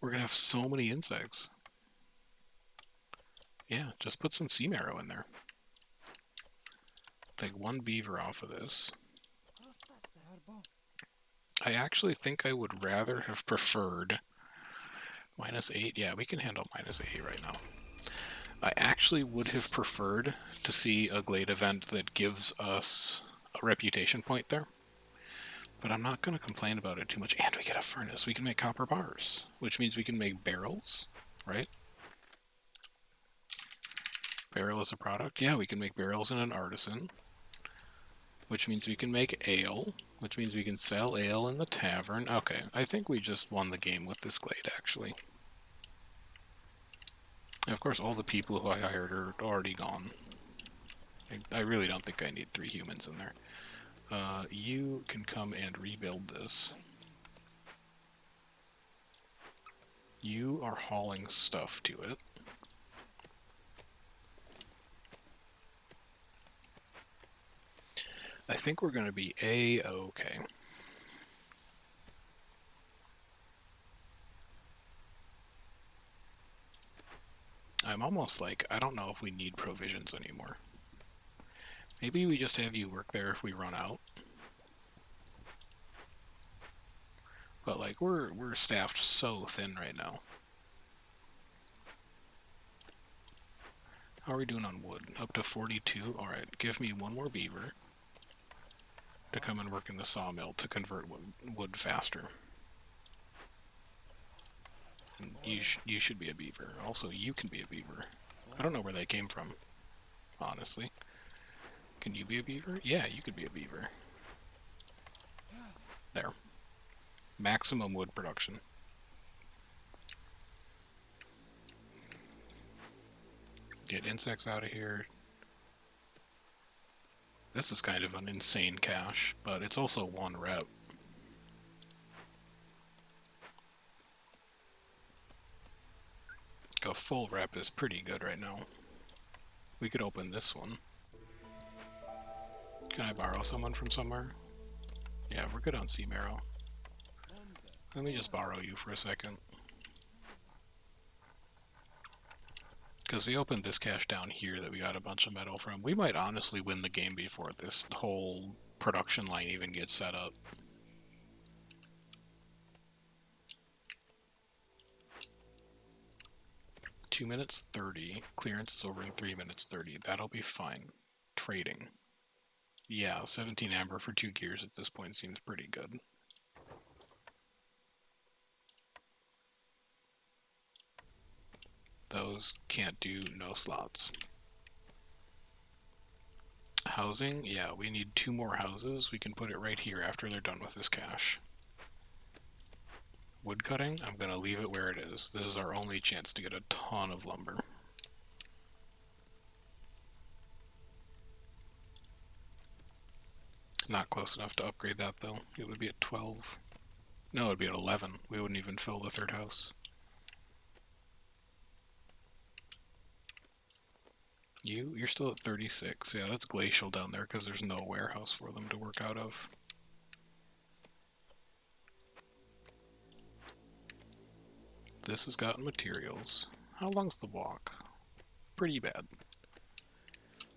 We're gonna have so many insects. Yeah, just put some sea marrow in there. Take one beaver off of this. I actually think I would rather have preferred -8. Yeah, we can handle -8 right now. I actually would have preferred to see a Glade event that gives us a reputation point there. But I'm not going to complain about it too much. And we get a furnace. We can make copper bars, which means we can make barrels, right? Barrel is a product. Yeah, we can make barrels in an artisan, which means we can make ale, which means we can sell ale in the tavern. Okay, I think we just won the game with this Glade, actually. And of course, all the people who I hired are already gone. I really don't think I need 3 humans in there. You can come and rebuild this. You are hauling stuff to it. I think we're going to be A-okay. I'm almost like, I don't know if we need provisions anymore. Maybe we just have you work there if we run out. But like, we're staffed so thin right now. How are we doing on wood? Up to 42? Alright, give me one more beaver to come and work in the sawmill to convert wood faster. And you should be a beaver. Also, you can be a beaver. I don't know where they came from, honestly. Can you be a beaver? Yeah, you could be a beaver. There. Maximum wood production. Get insects out of here. This is kind of an insane cache, but it's also 1 rep. A full rep is pretty good right now. We could open this one. Can I borrow someone from somewhere? Yeah, we're good on sea marrow. Let me just borrow you for a second. Because we opened this cache down here that we got a bunch of metal from. We might honestly win the game before this whole production line even gets set up. Two minutes 30. Clearance is over in 3 minutes 30. That'll be fine. Trading. Yeah, 17 amber for 2 gears at this point seems pretty good. Those can't do no slots. Housing, yeah, we need 2 more houses. We can put it right here after they're done with this cache. Wood cutting, I'm going to leave it where it is. This is our only chance to get a ton of lumber. Not close enough to upgrade that though. It would be at 12. No, it would be at 11. We wouldn't even fill the 3rd house. You're still at 36. Yeah, that's glacial down there because there's no warehouse for them to work out of. This has gotten materials. How long's the walk? Pretty bad.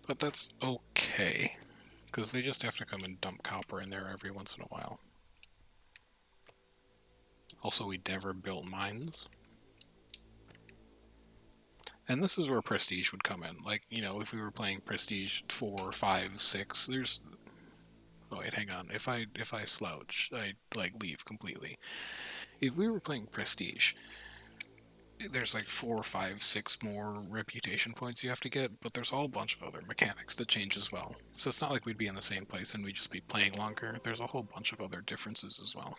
But that's okay, because they just have to come and dump copper in there every once in a while. Also, we never built mines. And this is where Prestige would come in. Like, you know, if we were playing Prestige 4, 5, 6, there's... Oh, wait, hang on. If I slouch, I, like, leave completely. If we were playing Prestige, there's like 4, 5, 6 more reputation points you have to get, but there's a whole bunch of other mechanics that change as well. So it's not like we'd be in the same place and we'd just be playing longer. There's a whole bunch of other differences as well.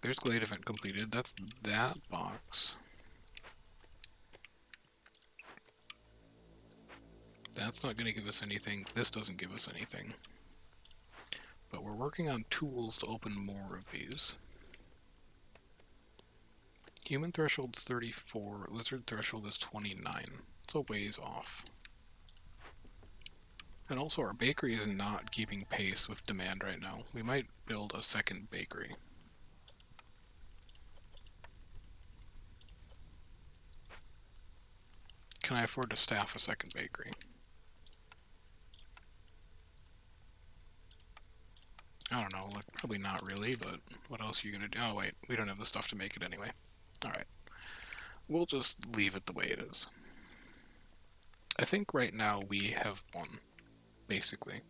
There's Glade event completed. That's that box. That's not going to give us anything. This doesn't give us anything. But we're working on tools to open more of these. Human threshold's 34, lizard threshold is 29. It's a ways off. And also our bakery is not keeping pace with demand right now. We might build a second bakery. Can I afford to staff a second bakery? I don't know, like, probably not really, but what else are you gonna do? Oh wait, we don't have the stuff to make it anyway. Alright. We'll just leave it the way it is. I think right now we have one, basically.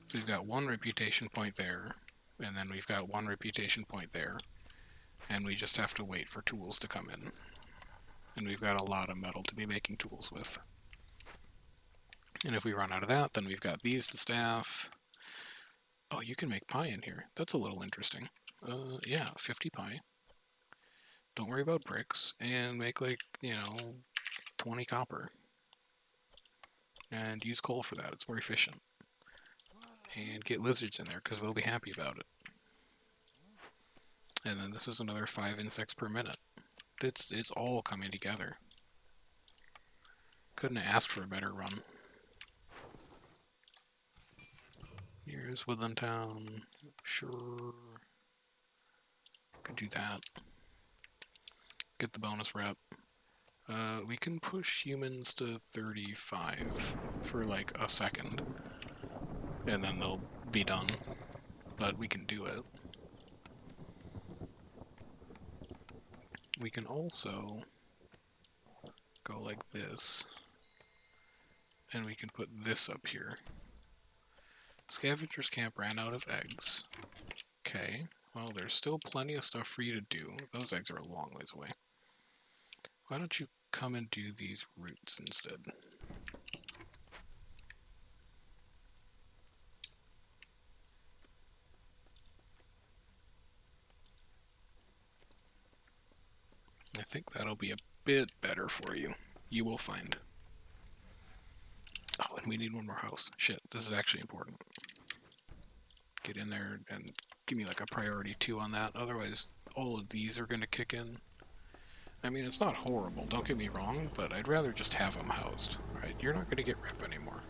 So we've got one reputation point there, and then we've got one reputation point there, and we just have to wait for tools to come in. And we've got a lot of metal to be making tools with. And if we run out of that, then we've got these to staff. Oh, you can make pie in here. That's a little interesting. Yeah, 50 pie. Don't worry about bricks, and make, like, 20 copper. And use coal for that, it's more efficient. And get lizards in there, because they'll be happy about it. And then this is another 5 insects per minute. It's all coming together. Couldn't have asked for a better run. Here's Woodland Town. Sure. Could do that. Get the bonus rep. We can push humans to 35 for like a second. And then they'll be done. But we can do it. We can also go like this. And we can put this up here. Scavengers camp ran out of eggs. Okay, well there's still plenty of stuff for you to do. Those eggs are a long ways away. Why don't you come and do these roots instead? I think that'll be a bit better for you. You will find. Oh, and we need one more house. Shit, this is actually important. Get in there and give me like a priority 2 on that. Otherwise, all of these are going to kick in. I mean, it's not horrible, don't get me wrong, but I'd rather just have them housed. Right? You're not going to get rep anymore.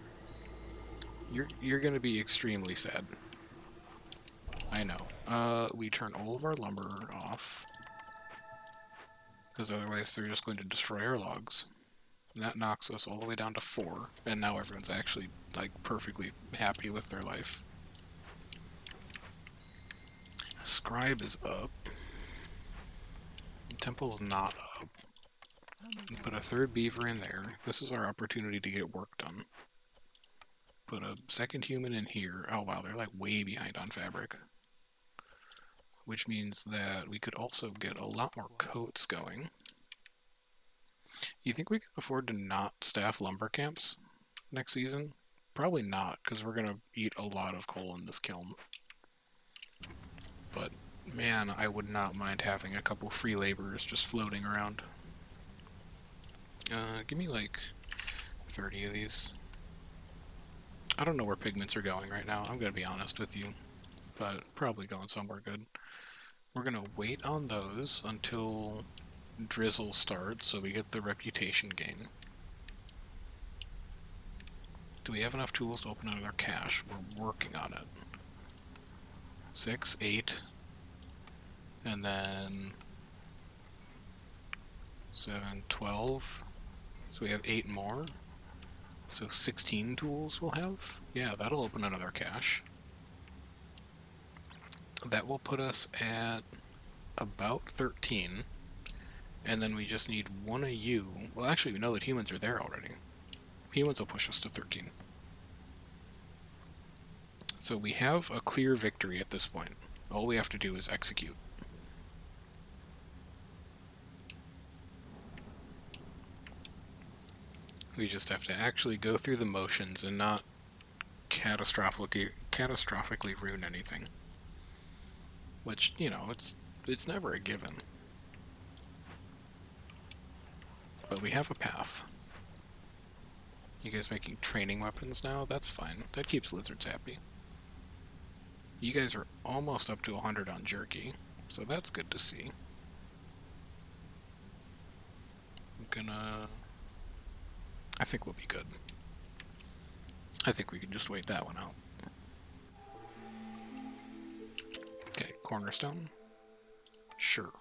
You're going to be extremely sad. I know. We turn all of our lumber off. Because otherwise they're just going to destroy our logs. And that knocks us all the way down to 4. And now everyone's actually, like, perfectly happy with their life. Scribe is up. Temple's not up. Put a 3rd beaver in there. This is our opportunity to get work done. Put a 2nd human in here. Oh wow, they're like way behind on fabric. Which means that we could also get a lot more coats going. You think we can afford to not staff lumber camps next season? Probably not, because we're going to eat a lot of coal in this kiln. But, man, I would not mind having a couple free laborers just floating around. Give me like 30 of these. I don't know where pigments are going right now, I'm going to be honest with you. But probably going somewhere good. We're going to wait on those until drizzle starts so we get the reputation gain. Do we have enough tools to open another cache? We're working on it. 6, 8, and then 7, 12. So we have 8 more. So 16 tools we'll have. Yeah, that'll open another cache. That will put us at about 13. And then we just need one of you. Well, actually, we know that humans are there already. Humans will push us to 13. So we have a clear victory at this point. All we have to do is execute. We just have to actually go through the motions and not catastrophically ruin anything. Which, you know, it's never a given. But we have a path. You guys making training weapons now? That's fine. That keeps lizards happy. You guys are almost up to 100 on jerky, so that's good to see. I think we'll be good. I think we can just wait that one out. Okay, cornerstone. Sure.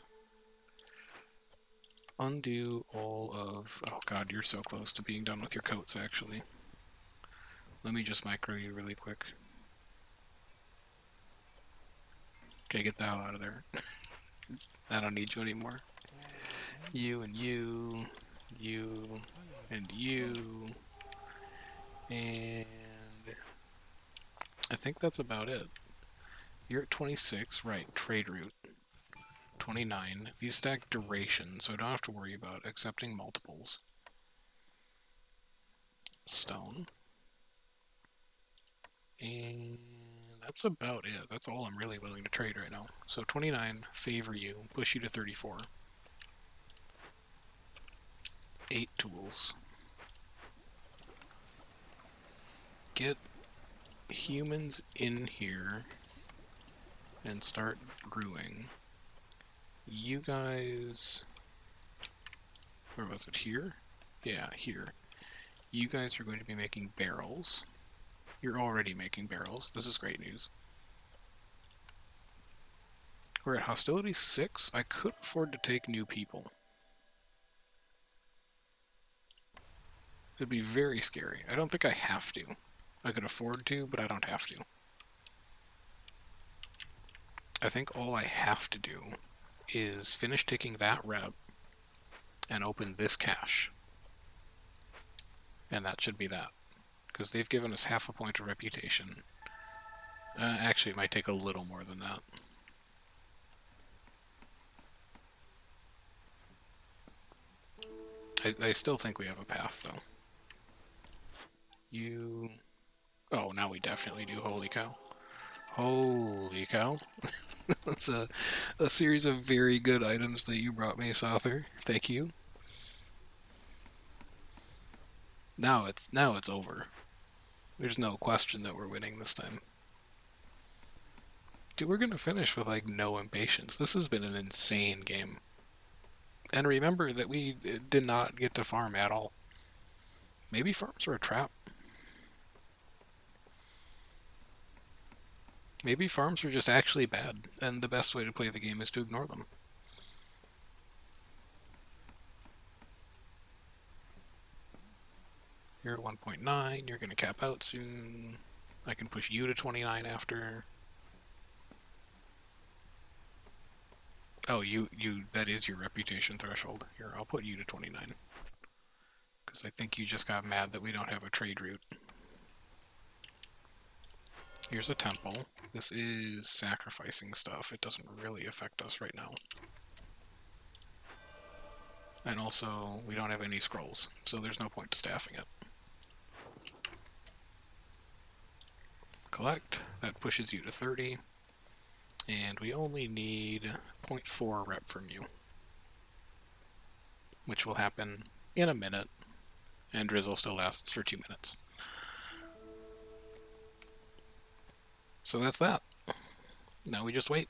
Undo all of... Oh god, you're so close to being done with your coats, actually. Let me just micro you really quick. Okay, get the hell out of there. I don't need you anymore. You and you, you, and you, and I think that's about it. You're at 26, right, trade route. 29. These stack duration, so I don't have to worry about accepting multiples. Stone. And that's about it. That's all I'm really willing to trade right now. So 29, favor you, push you to 34. 8 tools. Get humans in here and start brewing. You guys... Where was it? Here? Yeah, here. You guys are going to be making barrels. You're already making barrels. This is great news. We're at hostility 6. I could afford to take new people. It'd be very scary. I don't think I have to. I could afford to, but I don't have to. I think all I have to do is finish taking that rep and open this cache. And that should be that. Because they've given us half a point of reputation. Actually, it might take a little more than that. I still think we have a path, though. You... Oh, now we definitely do. Holy cow. Holy cow. That's a series of very good items that you brought me, Sother. Thank you. Now it's over. There's no question that we're winning this time. Dude, we're gonna finish with like no impatience. This has been an insane game. And remember that we did not get to farm at all. Maybe farms are a trap. Maybe farms are just actually bad, and the best way to play the game is to ignore them. You're at 1.9, you're going to cap out soon. I can push you to 29 after. Oh, that is your reputation threshold. Here, I'll put you to 29. Because I think you just got mad that we don't have a trade route. Here's a temple. This is sacrificing stuff. It doesn't really affect us right now. And also, we don't have any scrolls, so there's no point to staffing it. Collect. That pushes you to 30. And we only need 0.4 rep from you. Which will happen in a minute. And Drizzle still lasts for 2 minutes. So that's that. Now we just wait.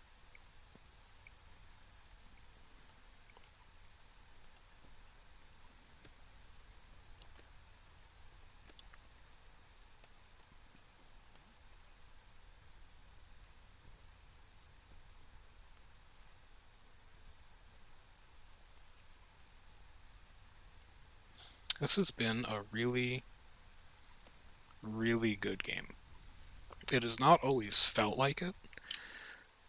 This has been a really, really good game. It has not always felt like it.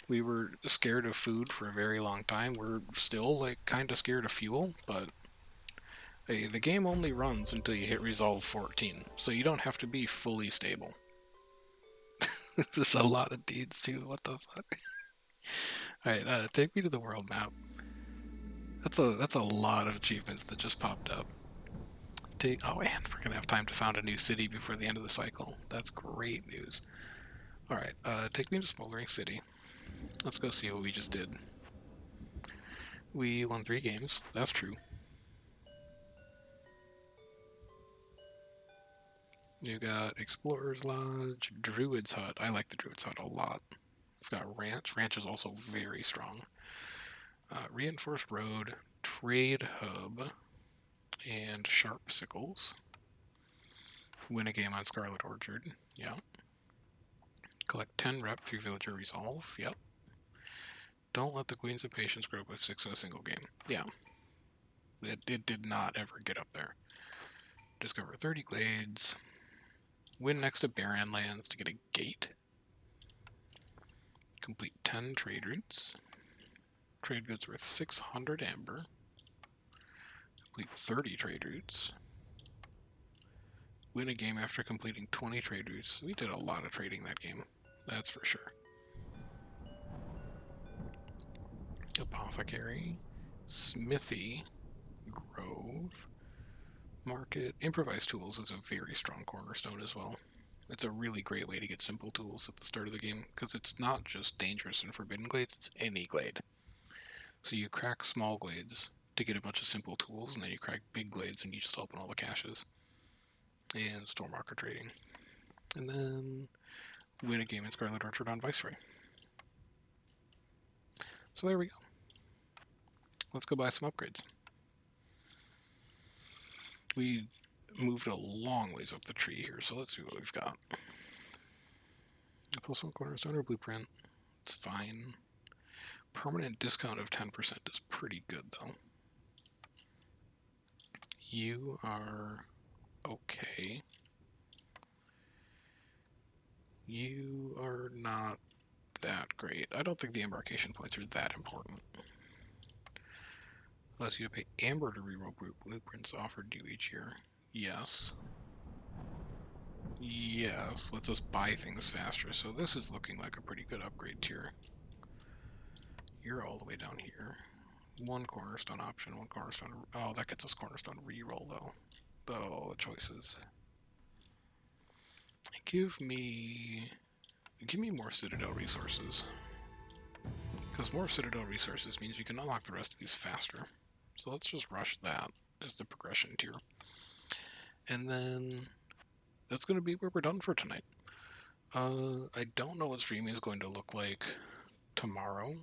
We were scared of food for a very long time. We're still, like, kind of scared of fuel, but hey, the game only runs until you hit Resolve 14, so you don't have to be fully stable. This is a lot of deeds, too. What the fuck? Alright, take me to the world map. That's a lot of achievements that just popped up. Oh, and we're gonna have time to found a new city before the end of the cycle. That's great news. Alright, take me to Smoldering City. Let's go see what we just did. We won 3 games. That's true. You got Explorer's Lodge, Druid's Hut. I like the Druid's Hut a lot. We've got Ranch. Ranch is also very strong. Reinforced Road, Trade Hub, and Sharp Sickles. Win a game on Scarlet Orchard. Yeah. Collect 10 rep through Villager Resolve. Yep. Don't let the Queens of Patience grow with 6 in a single game. Yeah. It did not ever get up there. Discover 30 glades. Win next to Baron lands to get a gate. Complete 10 trade routes. Trade goods worth 600 amber. Complete 30 trade routes. Win a game after completing 20 trade routes. We did a lot of trading that game. That's for sure. Apothecary. Smithy. Grove. Market. Improvised tools is a very strong cornerstone as well. It's a really great way to get simple tools at the start of the game, because it's not just dangerous and forbidden glades, it's any glade. So you crack small glades to get a bunch of simple tools, and then you crack big glades and you just open all the caches. And store marker trading. And then win a game in Scarlet Orchard on Viceroy. So there we go. Let's go buy some upgrades. We moved a long ways up the tree here, so let's see what we've got. Plus one cornerstone or blueprint. It's fine. Permanent discount of 10% is pretty good, though. You are okay. You are not that great. I don't think the embarkation points are that important. Unless you pay amber to reroll blueprints offered you each year. Yes. Yes, lets us buy things faster. So this is looking like a pretty good upgrade tier. You're all the way down here. One cornerstone option, one cornerstone. Oh, that gets us cornerstone reroll though. Oh, the choices. Give me more Citadel resources. Because more Citadel resources means you can unlock the rest of these faster. So let's just rush that as the progression tier. And then that's going to be where we're done for tonight. I don't know what streaming is going to look like tomorrow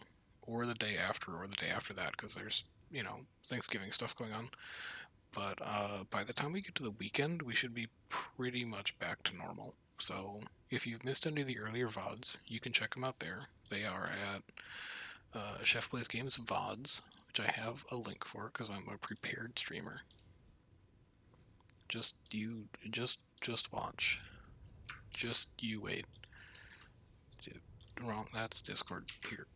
or the day after that, because there's, Thanksgiving stuff going on. But by the time we get to the weekend, we should be pretty much back to normal. So if you've missed any of the earlier VODs, you can check them out there. They are at Chef Plays Games VODs, which I have a link for because I'm a prepared streamer. Just watch. Just you wait. Wrong, that's Discord here.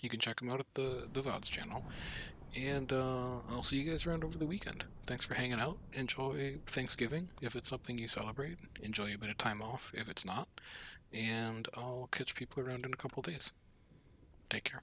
You can check them out at the VODs channel. And I'll see you guys around over the weekend. Thanks for hanging out. Enjoy Thanksgiving if it's something you celebrate. Enjoy a bit of time off if it's not. And I'll catch people around in a couple days. Take care.